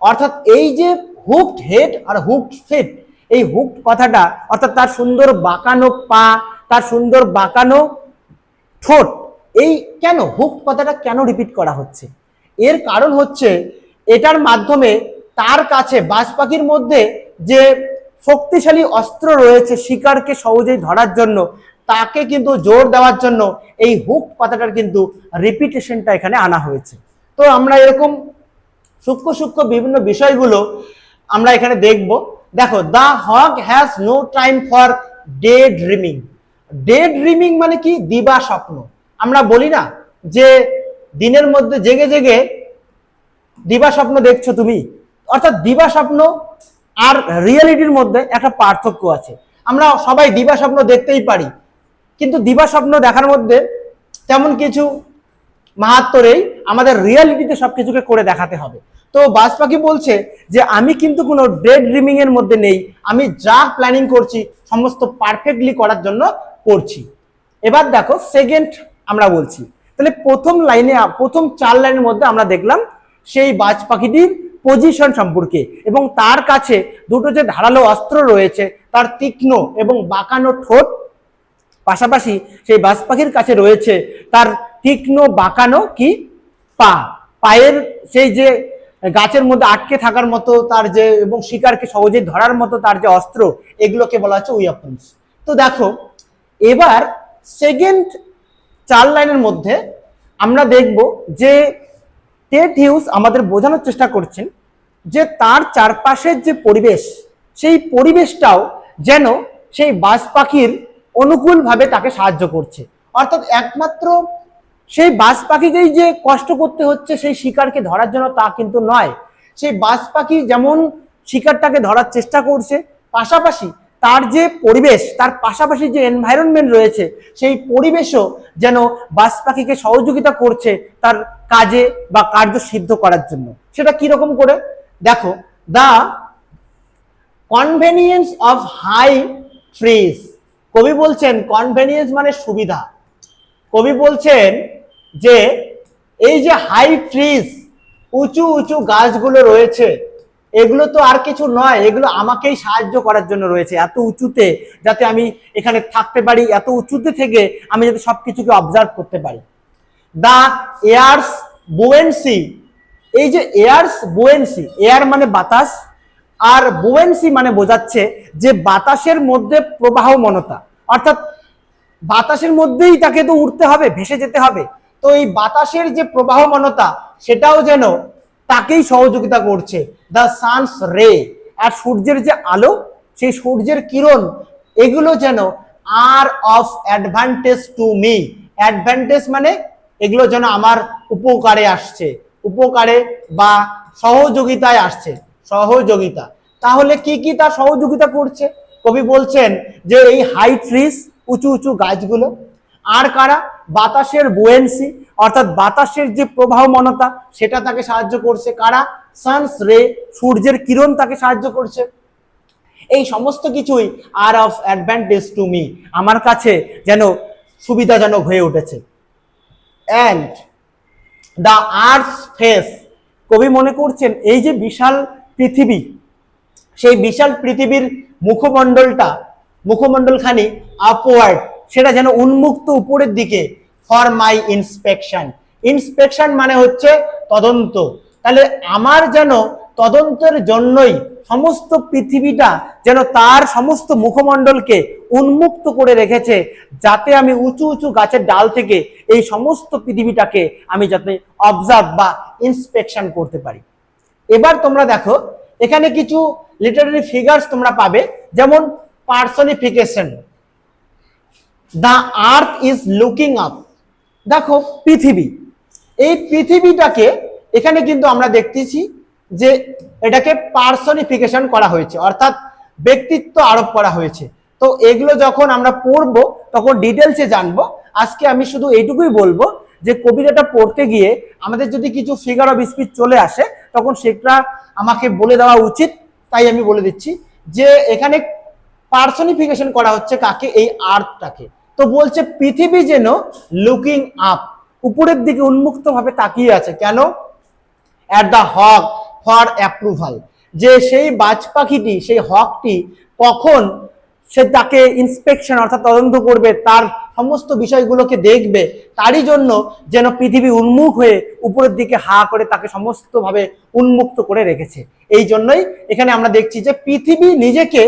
অর্থাৎ এই যে হুকড হেড আর হুকড ফিট, এই হুকড কথাটা অর্থাৎ তার সুন্দর বাঁকানো পা, তার সুন্দর বাঁকানো ঠোঁট, এই কেন হুকড কথাটা কেন রিপিট করা হচ্ছে? এর কারণ হচ্ছে এটার মাধ্যমে তার কাছে বাজ পাখির মধ্যে যে শক্তিশালী অস্ত্র রয়েছে শিকারকে সহজেই ধরার জন্য, তাকে কিন্তু জোর দেওয়ার জন্য এই হুক কথাটার কিন্তু রিপিটেশনটা এখানে আনা হয়েছে। তো আমরা এরকম সূক্ষ্ম সূক্ষ্ম বিভিন্ন বিষয়গুলো আমরা এখানে দেখব। দেখো, the hawk has no time for day dreaming. Day dreaming মানে কি? দিবা স্বপ্ন। আমরা বলি না যে দিনের মধ্যে জেগে জেগে দিবা স্বপ্ন দেখছো তুমি, অর্থাৎ দিবা স্বপ্ন আর রিয়েলিটির মধ্যে একটা পার্থক্য আছে। আমরা সবাই দিবা স্বপ্ন দেখতেই পারি, কিন্তু দিবা স্বপ্ন দেখার মধ্যে তেমন কিছু মাহাত্ম্য নেই, আমাদের রিয়েলিটিতে সবকিছুকে করে দেখাতে হবে। তো বাজ পাখি বলছে যে আমি কিন্তু কোনো ডে ড্রিমিং এর মধ্যে নেই, আমি যা প্ল্যানিং করছি সমস্ত পারফেক্টলি করার জন্য করছি। এবার দেখো সেকেন্ড আমরা বলছি, তাহলে প্রথম লাইনে প্রথম 4 লাইনের মধ্যে আমরা দেখলাম সেই বাজ পাখিটির পজিশন সম্পর্কে, এবং তার কাছে দুটো যে ধারালো অস্ত্র রয়েছে, তার তীক্ষ্ণ এবং বাঁকানো ঠোঁট, পাশাপাশি সেই বাজ পাখির কাছে রয়েছে তার তীক্ষ্ণ বাঁকানো কি পা, পায়ের সেই যে গাছের মধ্যে আটকে থাকার মতো তার যে, এবং শিকারকে সহজেই ধরার মতো তার যে অস্ত্র, এগুলোকে বলা হচ্ছে ওয়েপন্স। তো দেখো এবার সেকেন্ড 4 লাইনের মধ্যে আমরা দেখব যে টেড হিউজ আমাদের বোঝানোর চেষ্টা করছেন যে তার চারপাশের যে পরিবেশ, সেই পরিবেশটাও যেন সেই বাজ পাখির অনুকূলভাবে তাকে সাহায্য করছে। অর্থাৎ একমাত্র সেই বাজ পাখিকেই যে কষ্ট করতে হচ্ছে সেই শিকারকে ধরার জন্য তা কিন্তু নয়। সেই বাজ পাখি যেমন শিকারটাকে ধরার চেষ্টা করছে, পাশাপাশি তার যে পরিবেশ, তার পাশাপাশি যে এনভায়রনমেন্ট রয়েছে, সেই পরিবেশও যেন বাজ পাখিকে সহযোগিতা করছে তার কাজে বা কার্য সিদ্ধ করার জন্য। সেটা কিরকম করে দেখো, দা কনভেনিয়েন্স অফ হাই ট্রিজ। কবি বলছেন কনভেনিয়েন্স মানে সুবিধা। কবি বলছেন যে এই যে হাই ট্রিজ, উঁচু উঁচু গাছগুলো রয়েছে, এগুলো তো আর কিছু নয়, এগুলো আমাকেই সাহায্য করার জন্য রয়েছে এত উঁচুতে, যাতে আমি এখানে থাকতে পারি, এত উঁচুতে থেকে আমি যাতে সবকিছুকে অবজার্ভ করতে পারি। দা এয়ার্স বুয়েন্সি, এই যে এয়ার্স বুয়েন্সি, এয়ার মানে বাতাস, আর বুয়েন্সি মানে বোঝাচ্ছে যে বাতাসের মধ্যে প্রবাহমানতা, অর্থাৎ বাতাসের মধ্যেই তাকে তো উঠতে হবে, ভেসে যেতে হবে। তো এই বাতাসের যে প্রবাহমানতা, সেটাও যেন তাকেই সহযোগিতা করছে। দ্য সানস রে, আর সূর্যের যে আলো, সেই সূর্যের কিরণ, এগুলো যেন are of advantage to me. Advantage মানে এগুলো যেন আমার উপকারে আসছে, উপকারে বা সহযোগিতায় আসছে, সহযোগিতা। তাহলে কি কি তার সহযোগিতা করছে? কবি বলছেন যে এই হাই ট্রিজ, উঁচু উঁচু গাছগুলো, আর কারা? বাতাসের বুয়েন্সি, অর্থাৎ বাতাসের যে প্রবাহমানতা, সেটা তাকে সাহায্য করছে। কারা? সানস রে, সূর্যের কিরণ তাকে সাহায্য করছে। এই সমস্ত কিছুই আর অফ অ্যাডভান্টেজ টু মি, আমার কাছে যেন সুবিধাজনক হয়ে উঠেছে। অ্যান্ড দ্য আর্থ ফেস, কবি মনে করছেন এই যে বিশাল পৃথিবী, সেই বিশাল পৃথিবীর মুখমণ্ডলখানি আপওয়ার্ড, সেটা যেন উন্মুক্ত উপরের দিকে। ফর মাই ইন্সপেকশন, ইন্সপেকশন মানে হচ্ছে তদন্ত, তাহলে আমার যেন তদন্তের জন্যই সমস্ত পৃথিবীটা যেন তার সমস্ত মুখমণ্ডলকে উন্মুক্ত করে রেখেছে, যাতে আমি উঁচু উঁচু গাছের ডাল থেকে এই সমস্ত পৃথিবীটাকে আমি যাতে অবজার্ভ বা ইন্সপেকশন করতে পারি। এবার তোমরা দেখো এখানে কিছু লিটারারি ফিগার্স তোমরা পাবে, যেমন personification. The earth is looking up, দেখো পৃথিবী, এই পৃথিবীটাকে এখানে কিন্তু আমরা দেখতেছি যে এটাকে পার্সনিফিকেশন করা হয়েছে, অর্থাৎ ব্যক্তিত্ব আরোপ করা হয়েছে। তো এগুলো যখন আমরা পড়বো তখন ডিটেলসে জানবো। আজকে আমি শুধু এইটুকুই বলবো যে কবিতাটা পড়তে গিয়ে আমাদের যদি কিছু ফিগার অফ স্পিচ চলে আসে তখন সেটা আমাকে বলে দেওয়া উচিত। তাই আমি বলে দিচ্ছি যে এখানে পার্সনিফিকেশন করা হচ্ছে কাকে? এই আর্থটাকে। তো বলছে পৃথিবী যেন লুকিং আপ, উপরের দিকে উন্মুক্ত ভাবে তাকিয়ে আছে। কেন? At the hawk for approval, যে সেই বাজ পাখিটি, সেই হকটি কখন সে তাকে ইন্সপেকশন অর্থাৎ তদন্ত করবে, তার সমস্ত বিষয়গুলোকে দেখবে, তারই জন্য যেন পৃথিবী উন্মুখ হয়ে উপরের দিকে হা করে তাকে সমস্তভাবে উন্মুক্ত করে রেখেছে। এই জন্যই এখানে আমরা দেখছি যে পৃথিবী নিজেকে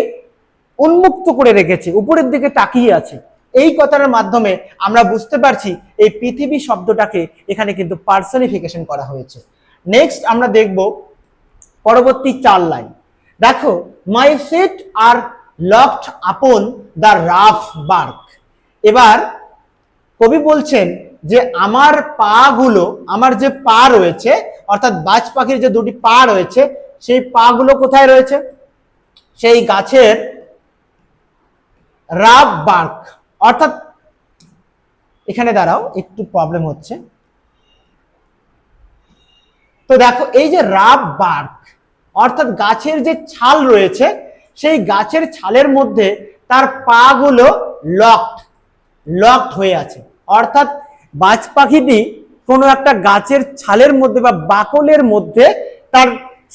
উন্মুক্ত করে রেখেছে, উপরের দিকে তাকিয়ে আছে। এই কথার মাধ্যমে আমরা বুঝতে পারছি এই পৃথিবী শব্দটাকে এখানে কিন্তু পার্সনিফিকেশন করা হয়েছে। নেক্সট আমরা দেখব পরবর্তী 4 লাইন। দেখো, my feet are locked upon the rough bark. এবার কবি বলছেন যে আমার পা গুলো, আমার যে পা রয়েছে, অর্থাৎ বাজ পাখির যে দুটি পা রয়েছে, সেই পা গুলো কোথায় রয়েছে? সেই গাছের রাফ বার্ক, অর্থাৎ এখানে দাঁড়াও, একটু প্রবলেম হচ্ছে। তো দেখো এই যে রাফ বার্ক, অর্থাৎ গাছের যে ছাল রয়েছে, সেই গাছের ছালের মধ্যে তার পা গুলো লকড হয়ে আছে। অর্থাৎ বাজ পাখিটি কোনো একটা গাছের ছালের মধ্যে বা বাকলের মধ্যে তার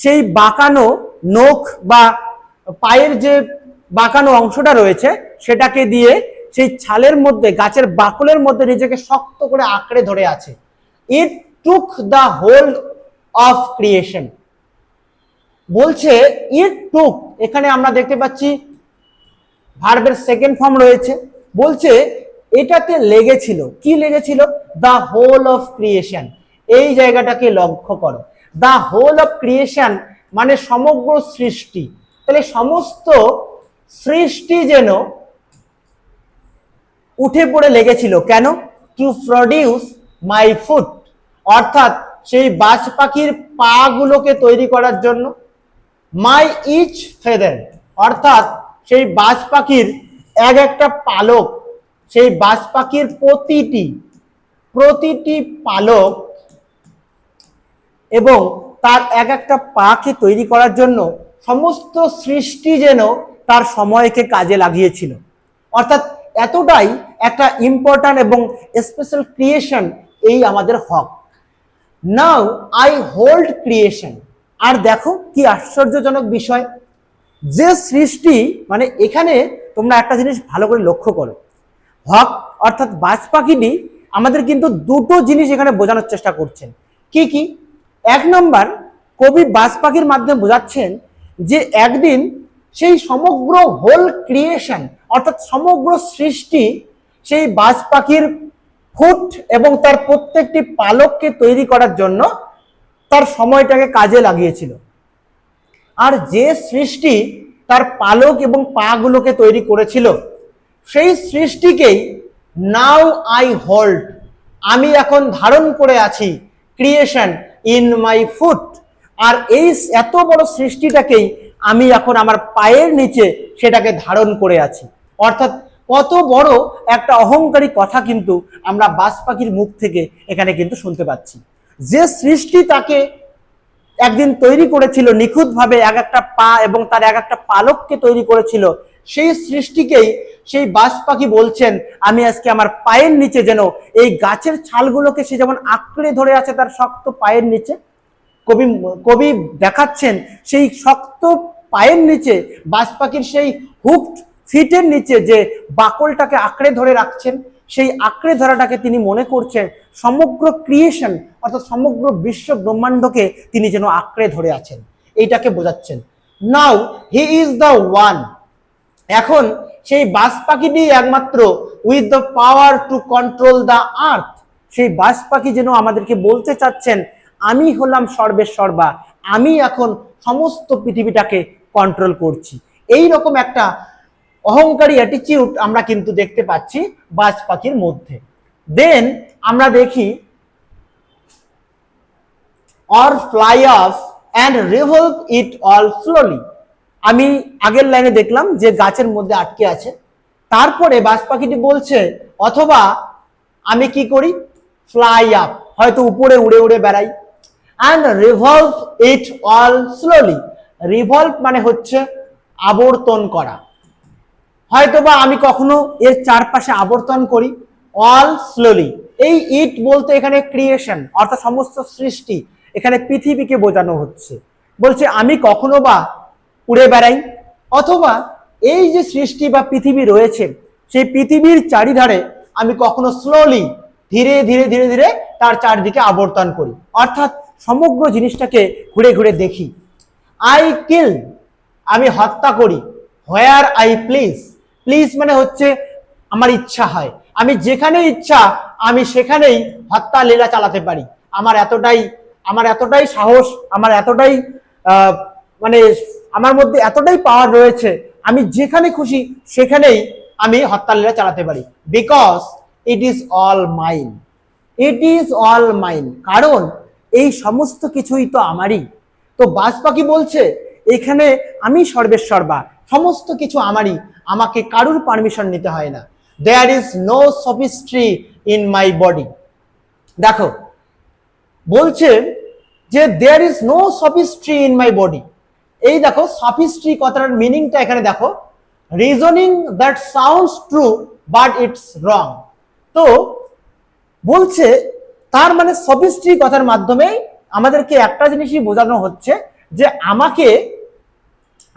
সেই বাঁকানো নখ বা পায়ের যে বাঁকানো অংশটা রয়েছে সেটাকে দিয়ে সেই ছালের মধ্যে, গাছের বাকলের মধ্যে নিজেকে শক্ত করে আঁকড়ে ধরে আছে। It took the hold of creation, বলছে ইট টুক, এখানে আমরা দেখতে পাচ্ছি ভার্বের সেকেন্ড ফর্ম রয়েছে। বলছে এটাতে লেগেছিল, কি লেগেছিল? The whole of creation. এই জায়গাটাকে লক্ষ্য করো, দ্য হোল অফ ক্রিয়েশন মানে সমগ্র সৃষ্টি। তাহলে সমস্ত সৃষ্টি যেন উঠে পড়ে লেগেছিল। কেন? টু প্রডিউস মাই ফুড, অর্থাৎ সেই বাজ পাখির পা গুলোকে তৈরি করার জন্য। মাই ইচ ফেদার, অর্থাৎ সেই বাজ পাখির এক একটা পালক, সেই বাজ পাখির প্রতিটি পালক এবং তার এক একটা পাকে তৈরি করার জন্য সমস্ত সৃষ্টি যেন তার সময়কে কাজে লাগিয়েছিল। অর্থাৎ এতটাই একটা ইম্পর্ট্যান্ট এবং স্পেশাল ক্রিয়েশন এই আমাদের hawk. Now I hold creation. আর দেখো কি আশ্চর্যজনক বিষয়, যে সৃষ্টি মানে এখানে তোমরা একটা জিনিস ভালো করে লক্ষ্য করো, হক অর্থাৎ বাজ পাখিটি আমাদের কিন্তু দুটো জিনিস এখানে বোঝানোর চেষ্টা করছেন। কি কি? এক নম্বর, কবি বাজ পাখির মাধ্যমে বোঝাচ্ছেন যে একদিন সেই সমগ্র হোল ক্রিয়েশন অর্থাৎ সমগ্র সৃষ্টি সেই বাজ পাখির ফুট এবং তার প্রত্যেকটি পালককে তৈরি করার জন্য তার সময়টাকে কাজে লাগিয়েছিল। আর যে সৃষ্টি তার পালক এবং পা গুলোকে তৈরি করেছিল সেই সৃষ্টিকেই নাও আই হোল্ড, আমি এখন ধারণ করে আছি, ক্রিয়েশন ইন মাই ফুট। আর এই এত বড় সৃষ্টিটাকেই আমি এখন আমার পায়ের নিচে সেটাকে ধারণ করে আছি। অর্থাৎ কত বড় একটা অহংকারী কথা কিন্তু আমরা বাজ পাখির মুখ থেকে এখানে কিন্তু শুনতে পাচ্ছি। যে সৃষ্টি তাকে একদিন তৈরি করেছিল নিখুঁতভাবে, এক একটা পা এবং তার এক একটা পালককে তৈরি করেছিল, সেই সৃষ্টিকেই সেই বাজ পাখি বলছেন আমি আজকে আমার পায়ের নিচে যেন এই গাছের ছালগুলোকে সে যেমন আঁকড়ে ধরে আছে তার শক্ত পায়ের নিচে, কবি দেখাচ্ছেন সেই শক্ত পায়ের নিচে বাজ পাখির সেই হুকড ফিটের নিচে যে বাকলটাকে আঁকড়ে ধরে রাখছেন, সেই আঁকড়ে ধরাটাকে তিনি মনে করছেন সমগ্র ক্রিয়েশন অর্থাৎ সমগ্র বিশ্ব ব্রহ্মাণ্ডকে তিনি যেন আঁকড়ে ধরে আছেন, এইটাকে বোঝাচ্ছেন। নাও হি ইজ দ্য ওয়ান, এখন সেই বাজ পাখিটি একমাত্র with the power to control the earth, সেই বাজ পাখি যেন আমাদেরকে বলতে চাচ্ছেন আমি হলাম সর্বেসর্বা, আমি এখন সমস্ত পৃথিবীটাকে কন্ট্রোল করছি। এই রকম একটা অহংকারী অ্যাটিটিউড আমরা কিন্তু দেখতে পাচ্ছি বাজ পাখির মধ্যে। দেন আমরা দেখি or fly off and revolve it all slowly, আমি আগের লাইনে দেখলাম যে গাছের মধ্যে আটকে আছে, তারপরে বাজ পাখিটি বলছে অথবা আমি কি করি, ফ্লাই আপ, হয়তো উপরে উড়ে উড়ে বেড়াই, and revolve it all slowly, revolve মানে হচ্ছে আবর্তন করা, হয়তোবা আমি কখনো এর চারপাশে আবর্তন করি, অল স্লোলি, এই ইট বলতে এখানে ক্রিয়েশন অর্থাৎ সমস্ত সৃষ্টি, এখানে পৃথিবীকে বোঝানো হচ্ছে। বলছে আমি কখনো বা উড়ে বেড়াই অথবা এই যে সৃষ্টি বা পৃথিবী রয়েছে সেই পৃথিবীর চারিধারে আমি কখনো স্লোলি ধীরে ধীরে ধীরে ধীরে তার চারদিকে আবর্তন করি, অর্থাৎ সমগ্র জিনিসটাকে ঘুরে ঘুরে দেখি। আই কিল, আমি হত্যা করি, হোয়ার আই প্লিজ, প্লিজ মানে হচ্ছে আমার ইচ্ছা হয়, আমি যেখানে ইচ্ছা আমি সেখানেই হত্যা লীলা চালাতে পারি, আমার এতটাই সাহস, আমার এতটাই মানে আমার মধ্যে এতটাই পাওয়ার রয়েছে, আমি যেখানে খুশি সেখানেই আমি হত্যা লীলা চালাতে পারি। Because it is all mine, it is all mine, কারণ এই সমস্ত কিছুই তো আমারই। তো বাজ পাখি বলছে এখানে আমি সর্বেসর্বা, সমস্ত কিছু আমারই, আমাকে কারুর পারমিশন নিতে হয় না। There is no sophistry in my body, দেখো বলছে যে there is no sophistry in my body, এই দেখো সফিস্ট্রি কথাটার মিনিংটা এখানে দেখো, reasoning that sounds true but it's wrong. তো বলছে তার মানে সফিস্ট্রি কথার মাধ্যমে আমাদেরকে একটা জিনিসই বোঝানো হচ্ছে যে আমাকে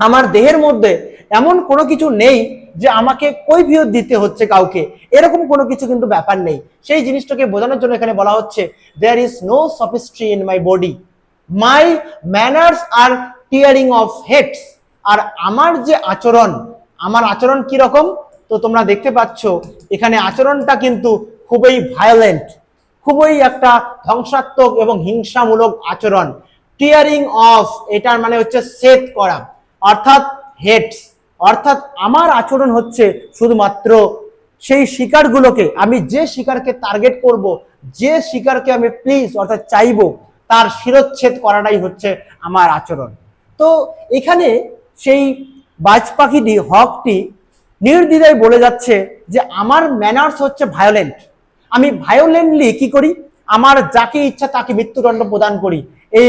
আমার দেহের মধ্যে এমন কোনো কিছু নেই যে আমাকে কৈফিয়ত দিতে হচ্ছে কাউকে, এরকম কোনো কিছু কিন্তু ব্যাপার নেই। সেই জিনিসটাকে বোঝানোর জন্য এখানে বলা হচ্ছে there is no sophistry in my body, my manners are tearing off heads. আর আমার যে আচরণ, আমার আচরণ কি রকম, তো তোমরা দেখতে পাচ্ছ এখানে আচরণটা কিন্তু খুবই ভায়োলেন্ট, খুবই একটা ধ্বংসাত্মক এবং হিংসামূলক আচরণ। টিয়ারিং অফ, এটার মানে হচ্ছে ছেদ করা, অর্থাৎ হেডস, অর্থাৎ আমার আচরণ হচ্ছে শুধুমাত্র সেই শিকারগুলোকে, আমি যে শিকারকে টার্গেট করব, যে শিকারকে আমি প্লিজ অর্থাৎ চাইবো, তার শিরচ্ছেদ করাটাই হচ্ছে আমার আচরণ। তো এখানে সেই বাজ পাখিটি, হকটি নির্দ্বিধায় বলে যাচ্ছে যে আমার ম্যানার্স হচ্ছে ভায়োলেন্ট, আমি ভায়োলেন্টলি কি করি, আমার যাকে ইচ্ছা তাকে মৃত্যুদণ্ড প্রদান করি, এই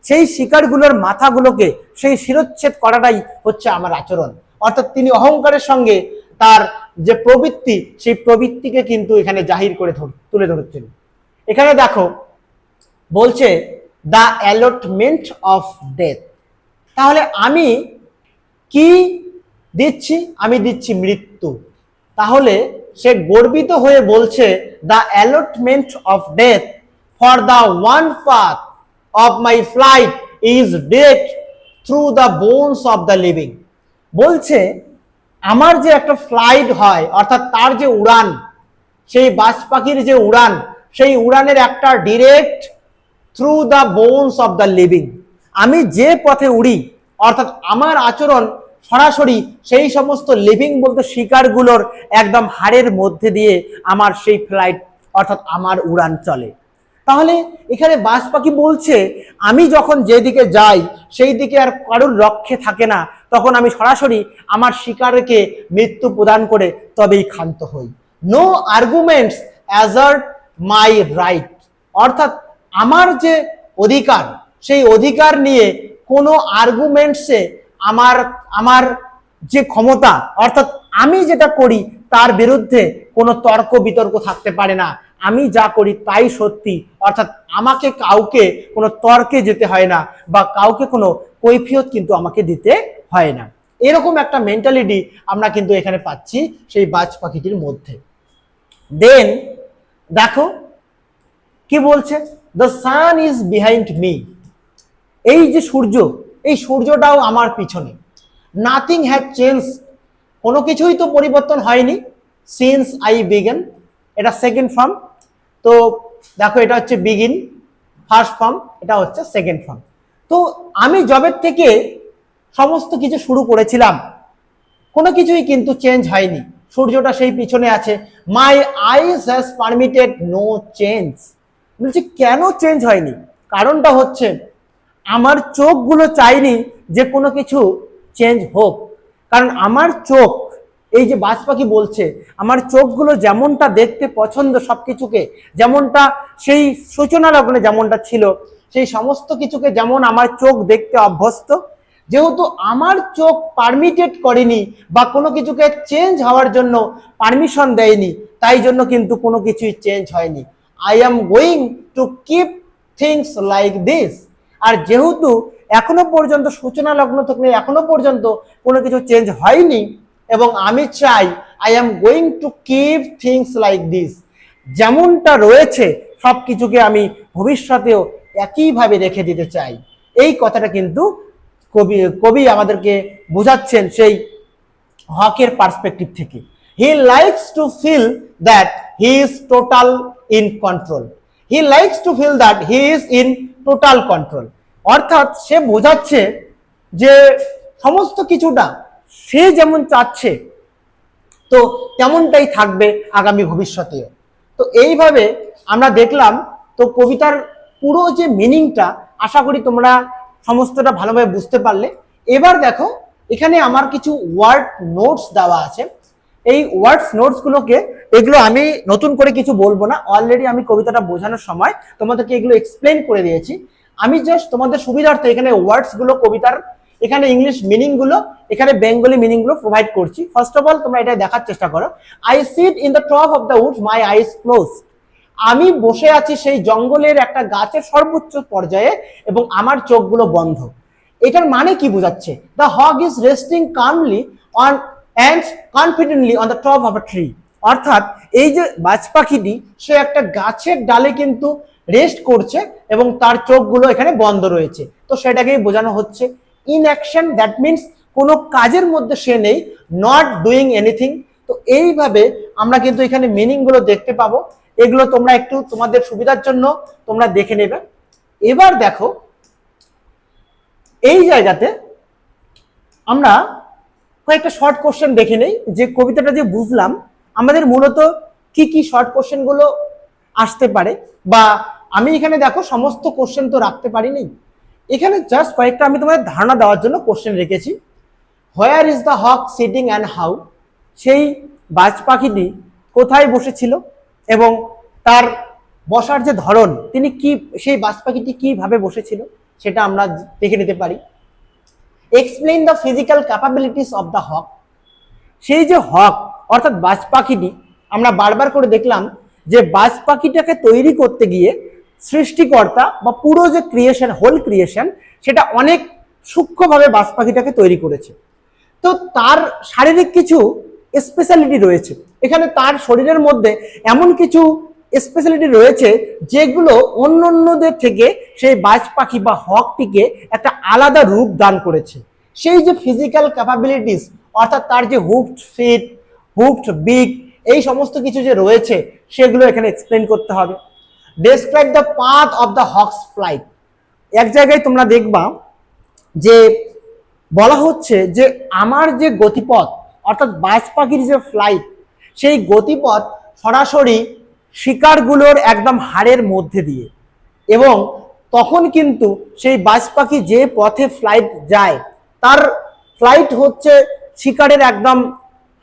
সেই শিকারগুলোর মাথাগুলোকে সেই শিরচ্ছেদ করাটাই হচ্ছে আমার আচরণ। অর্থাৎ তিনি অহংকারের সঙ্গে তার যে প্রবৃত্তি, সেই প্রবৃত্তিকে কিন্তু এখানে জাহির করে তুলে ধরেছেন। এখানে দেখো বলছে দ্য অ্যালটমেন্ট অফ ডেথ, তাহলে আমি কি দিচ্ছি, আমি দিচ্ছি মৃত্যু। তাহলে সে গর্বিত হয়ে বলছে the allotment of death for the one path of my flight is death through the bones of the living. বলছে আমার যে একটা ফ্লাইট হয়, অর্থাৎ তার যে উড়ান, সেই বাজ পাখির যে উড়ান, সেই উড়ানের একটা direct through the bones of the living, আমি যে পথে উড়ি, অর্থাৎ আমার আচরণ সরাসরি সেই সমস্ত লিভিং বলতে শিকারগুলোর একদম হাড়ের মধ্যে দিয়ে আমার সেই ফ্লাইট অর্থাৎ আমার উড়ান চলে। তাহলে এখানে বাজ পাখি বলছে আমি যখন যেদিকে যাই সেই দিকে আর কারোর লক্ষ্যে থাকে না, তখন আমি সরাসরি আমার শিকারকে মৃত্যু প্রদান করে তবেই ক্ষান্ত হই। নো আর্গুমেন্টস অ্যাজার্ট মাই রাইট, অর্থাৎ আমার যে অধিকার, সেই অধিকার নিয়ে কোনো আর্গুমেন্টসে আমার আমার যে ক্ষমতা, অর্থাৎ আমি যেটা করি তার বিরুদ্ধে কোনো তর্ক বিতর্ক থাকতে পারে না, আমি যা করি তাই সত্যি, অর্থাৎ আমাকে কাউকে কোনো তর্কে যেতে হয় না বা কাউকে কোনো কৈফিয়ত কিন্তু আমাকে দিতে হয় না। এরকম একটা মেন্টালিটি আমরা কিন্তু এখানে পাচ্ছি সেই বাজ পাখিটির মধ্যে। দেন দেখো কি বলছে, the sun is behind me, এই যে সূর্য, এই সূর্যটাও আমার পিছনে। নাথিং হ্যাজ চেঞ্জ, কোনো কিছুই তো পরিবর্তন হয়নি, সিন্স আই বিগেন, এটা সেকেন্ড ফর্ম। তো দেখো এটা হচ্ছে বিগিন ফার্স্ট ফর্ম, এটা হচ্ছে সেকেন্ড ফর্ম। তো আমি জবের থেকে সমস্ত কিছু শুরু করেছিলাম, কোনো কিছুই কিন্তু চেঞ্জ হয়নি, সূর্যটা সেই পিছনে আছে। মাই আইস হ্যাজ পারমিটেড নো চেঞ্জ, বলছি কেন চেঞ্জ হয়নি, কারণটা হচ্ছে আমার চোখগুলো চাইনি যে কোনো কিছু চেঞ্জ হোক, কারণ আমার চোখ, এই যে বাজ পাখি বলছে আমার চোখগুলো যেমনটা দেখতে পছন্দ সবকিছুকে, যেমনটা সেই সূচনা লগ্নে যেমনটা ছিল, সেই সমস্ত কিছুকে যেমন আমার চোখ দেখতে অভ্যস্ত, যেহেতু আমার চোখ পারমিটেড করেনি বা কোনো কিছুকে চেঞ্জ হওয়ার জন্য পারমিশন দেয়নি, তাই জন্য কিন্তু কোনো কিছুই চেঞ্জ হয়নি। I am going to keep things like this, আর যেহেতু এখনো পর্যন্ত সূচনা লগ্ন থেকে এখনো পর্যন্ত কোনো কিছু চেঞ্জ হয়নি, এবং আমি চাই I am going to keep things like this, যেমনটা রয়েছে সব কিছুকে আমি ভবিষ্যতেও একইভাবে রেখে দিতে চাই। এই কথাটা কিন্তু কবি আমাদেরকে বোঝাচ্ছেন সেই হকের পার্সপেক্টিভ থেকে। He likes to feel that he is total in control, he likes to feel that he is in total control, অর্থাৎ সে বোঝাচ্ছে যে সমস্ত কিছুটা সে যেমন চাচ্ছে তো তেমনটাই থাকবে আগামী ভবিষ্যতেও। তো এইভাবে আমরা দেখলাম, তো কবিতার পুরো যে মিনিংটা আশা করি তোমরা সমস্তটা ভালোভাবে বুঝতে পারলে। এবার দেখো এখানে আমার কিছু ওয়ার্ড নোটস দেওয়া আছে, এই ওয়ার্ডস নোটসগুলোকে, এগুলো আমি নতুন করে কিছু বলবো না, অলরেডি আমি কবিতাটা বোঝানোর সময় তোমাদেরকে এগুলো এক্সপ্লেন করে দিয়েছি। আমি জাস্ট তোমাদের সুবিধার্থে এখানে ওয়ার্ডসগুলো, কবিতার এখানে ইংলিশ মিনিংগুলো, এখানে বেঙ্গলি মিনিংগুলো প্রোভাইড করছি। ফার্স্ট অফ অল তোমরা এটা দেখার চেষ্টা করো। I sit in the top of the Woods, my ice close, আমি বসে আছি সেই জঙ্গলের একটা গাছের সর্বোচ্চ পর্যায়ে এবং আমার চোখগুলো বন্ধ। এটার মানে কি বোঝাচ্ছে? The hawk is resting calmly on and confidently on the top of a tree, অর্থাৎ এই যে বাজ পাখিটি সে একটা গাছের ডালে কিন্তু রেস্ট করছে এবং তার চোখগুলো এখানে বন্ধ রয়েছে, তো সেটাকেই বোঝানো হচ্ছে। ইনঅ্যাকশন দ্যাট মিনস কোনো কাজের মধ্যে সে নেই, নট ডুইং এনিথিং। তো এইভাবে আমরা কিন্তু এখানে মিনিং গুলো দেখতে পাবো। এগুলো তোমরা একটু তোমাদের সুবিধার জন্য তোমরা দেখে নেবে। এবার দেখো এই জায়গাতে আমরা কয়েকটা শর্ট কোশ্চেন দেখে নেই, যে কবিতাটা যে বুঝলাম আমাদের মূলত কি কি শর্ট কোশ্চেন গুলো আসতে পারে, বা আমি এখানে দেখো সমস্ত কোশ্চেন তো রাখতে পারিনি, এখানে জাস্ট কয়েকটা আমি তোমাদের ধারণা দেওয়ার জন্য কোশ্চেন রেখেছি। Where is the hawk sitting and how, সেই বাজ পাখিটি কোথায় বসেছিল এবং তার বসার যে ধরন, তিনি কি, সেই বাজ পাখিটি কিভাবে বসেছিল সেটা আমরা দেখে নিতে পারি। Explain the physical capabilities of the hawk, সেই যে হক অর্থাৎ বাজ পাখিটি, আমরা বারবার করে দেখলাম যে বাজ পাখিটাকে তৈরি করতে গিয়ে সৃষ্টিকর্তা বা পুরো যে ক্রিয়েশন, হোল ক্রিয়েশন, সেটা অনেক সূক্ষ্মভাবে বাজ পাখিটাকে তৈরি করেছে। তো তার শারীরিক কিছু স্পেশালিটি রয়েছে, এখানে তার শরীরের মধ্যে এমন কিছু স্পেশালিটি রয়েছে যেগুলো অন্যদের থেকে সেই বাজ পাখি বা হকটিকে একটা আলাদা রূপ দান করেছে। সেই যে ফিজিক্যাল ক্যাপাবিলিটিস অর্থাৎ তার যে হুফড ফিট, হুফড বিক, এই সমস্ত কিছু যে রয়েছে সেগুলো এখানে এক্সপ্লেন করতে হবে। Describe the path of the Hawks flight, এক জায়গায় তোমরা দেখবা যে বলা হচ্ছে যে আমার যে গতিপথ অর্থাৎ বাজ পাখির যে ফ্লাইট, সেই গতিপথ সরাসরি শিকারগুলোর একদম হাড়ের মধ্যে দিয়ে, এবং তখন কিন্তু সেই বাজ পাখি যে পথে ফ্লাইট যায় তার ফ্লাইট হচ্ছে শিকারের একদম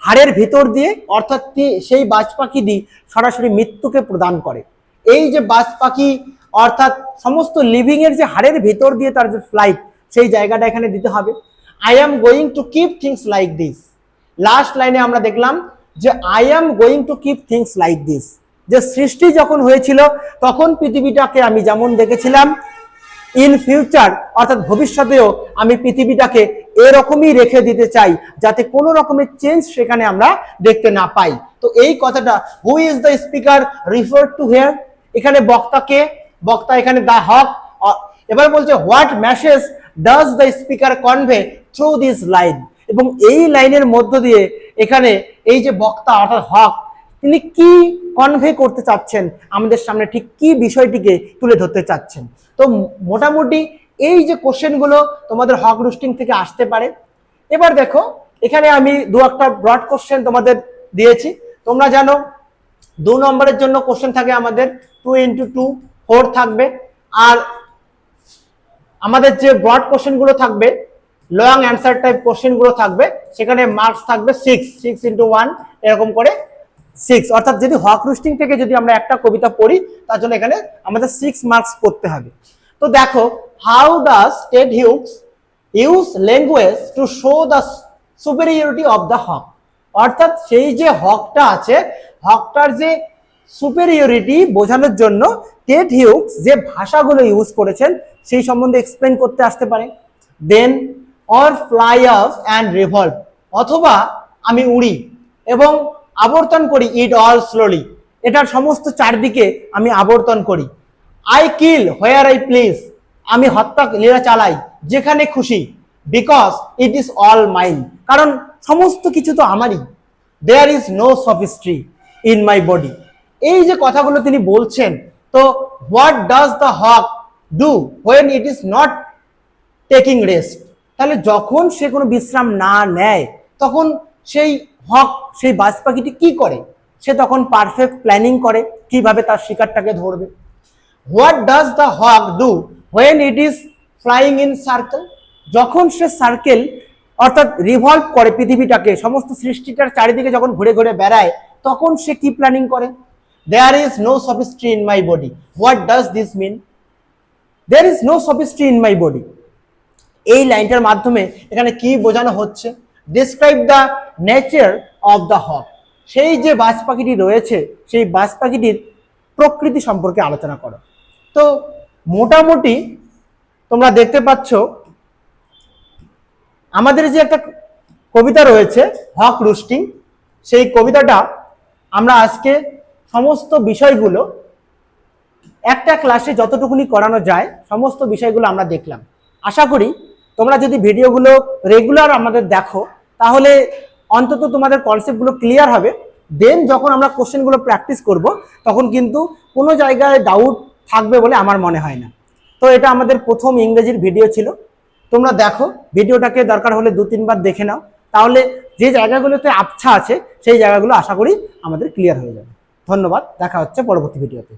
হাড়ের ভিতর দিয়ে, অর্থাৎ সেই বাজ পাখিটি সরাসরি মৃত্যুকে প্রদান করে। এই যে বাজ পাখি অর্থাৎ সমস্ত লিভিং এর যে হাড়ের ভিতর দিয়ে তার যে ফ্লাইট, সেই জায়গাটা এখানে দিতে হবে। I am going to keep things like this, last লাইনে আমরা দেখলাম যে I am going to keep things like this, যে সৃষ্টি যখন হয়েছিল তখন পৃথিবীটাকে আমি যেমন দেখেছিলাম, ইন ফিউচার অর্থাৎ ভবিষ্যতেও আমি পৃথিবীটাকে এরকমই রেখে দিতে চাই যাতে কোনো রকমের চেঞ্জ সেখানে আমরা দেখতে না পাই। তো এই কথাটা who is the speaker refer to here, এখানে বক্তাকে, বক্তা এখানে দা হক। এবার বলছে what message does the speaker convey through this line, এবং এই লাইনের মধ্য দিয়ে এখানে এই যে বক্তা অর্থাৎ হক, তিনি কি কনভে করতে চাচ্ছেন আমাদের সামনে, ঠিক কি বিষয়টিকে তুলে ধরতে চাচ্ছেন। তো মোটামুটি এই যে কোশ্চেনগুলো তোমাদের হক রুস্টিং থেকে আসতে পারে। এবার দেখো এখানে আমি দু একটা ব্রড কোশ্চেন তোমাদের দিয়েছি। তোমরা জানো 2 নম্বরের জন্য কোশ্চেন থাকে আমাদের 2 × 2 4 থাকবে, আর আমাদের যে ব্রড কোশ্চেন গুলো থাকবে, লং অ্যান্সার টাইপ কোশ্চেন গুলো থাকবে, সেখানে মার্কস থাকবে 6 × 1 এরকম করে 6, অর্থাৎ যদি হক রুস্টিং থেকে যদি আমরা একটা কবিতা পড়ি তার জন্য এখানে আমাদের 6 মার্কস করতে হবে। তো দেখো, how does Ted Hughes use language to show the superiority of the hawk, অর্থাৎ সেই যে হকটা আছে, হকটার যে সুপেরিয়রিটি বোঝানোর জন্য টেড হিউজ যে ভাষাগুলো ইউজ করেছেন সেই সম্বন্ধে এক্সপ্লেন করতে আসতে পারে। Than or fly of and revolve, অথবা আমি উড়ি এবং আবর্তন করি, ইট অল স্লোলি, এটার সমস্ত চারদিকে আমি আবর্তন করি। I kill where I please, আমি হত্যা লীলা চালাই যেখানে খুশি, because it is all mine, কারণ সমস্ত কিছু তো আমারই। There is no sophistry in my body, এই যে কথাগুলো তিনি বলছেন, তো what does the hawk do when it is not taking rest, তাহলে যখন সে কোনো বিশ্রাম না নেয় তখন সেই হক, সেই বাজ পাখিটি কি করে, সে তখন পারফেক্ট প্ল্যানিং করে কিভাবে তার শিকারটাকে ধরবে। What does the hawk do when it is flying in circle, যখন সে সার্কেল অর্থাৎ রিভলভ করে পৃথিবীটাকে, সমস্ত সৃষ্টিটার চারিদিকে যখন ঘুরে ঘুরে বেড়ায় তখন সে কি প্ল্যানিং করে। There is no sophistry in my body, what does this mean, there is no sophistry in my body, এই লাইনটার মাধ্যমে এখানে কি বোঝানো হচ্ছে, describe the nature of the hawk, সেই যে বাজ পাখিটি রয়েছে সেই বাজ পাখিটির প্রকৃতি সম্পর্কে আলোচনা করো। তো মোটামুটি তোমরা দেখতে পাচ্ছ আমাদের যে একটা কবিতা রয়েছে হক রুস্টিং, সেই কবিতাটা আমরা আজকে সমস্ত বিষয়গুলো একটা ক্লাসে যতটুকুনি করানো যায় সমস্ত বিষয়গুলো আমরা দেখলাম। আশা করি তোমরা যদি ভিডিওগুলো রেগুলার আমাদের দেখো তাহলে অন্তত তোমাদের কনসেপ্টগুলো ক্লিয়ার হবে। দেন যখন আমরা কোশ্চেনগুলো প্র্যাকটিস করব তখন কিন্তু কোনো জায়গায় ডাউট থাকবে বলে আমার মনে হয় না। তো এটা আমাদের প্রথম ইংরেজির ভিডিও ছিল। তোমরা দেখো, ভিডিওটাকে দরকার হলে 2-3 বার দেখে নাও, তাহলে যে জায়গাগুলোতে আবছা আছে সেই জায়গাগুলো আশা করি আমাদের ক্লিয়ার হয়ে যাবে। ধন্যবাদ, দেখা হচ্ছে পরবর্তী ভিডিওতে।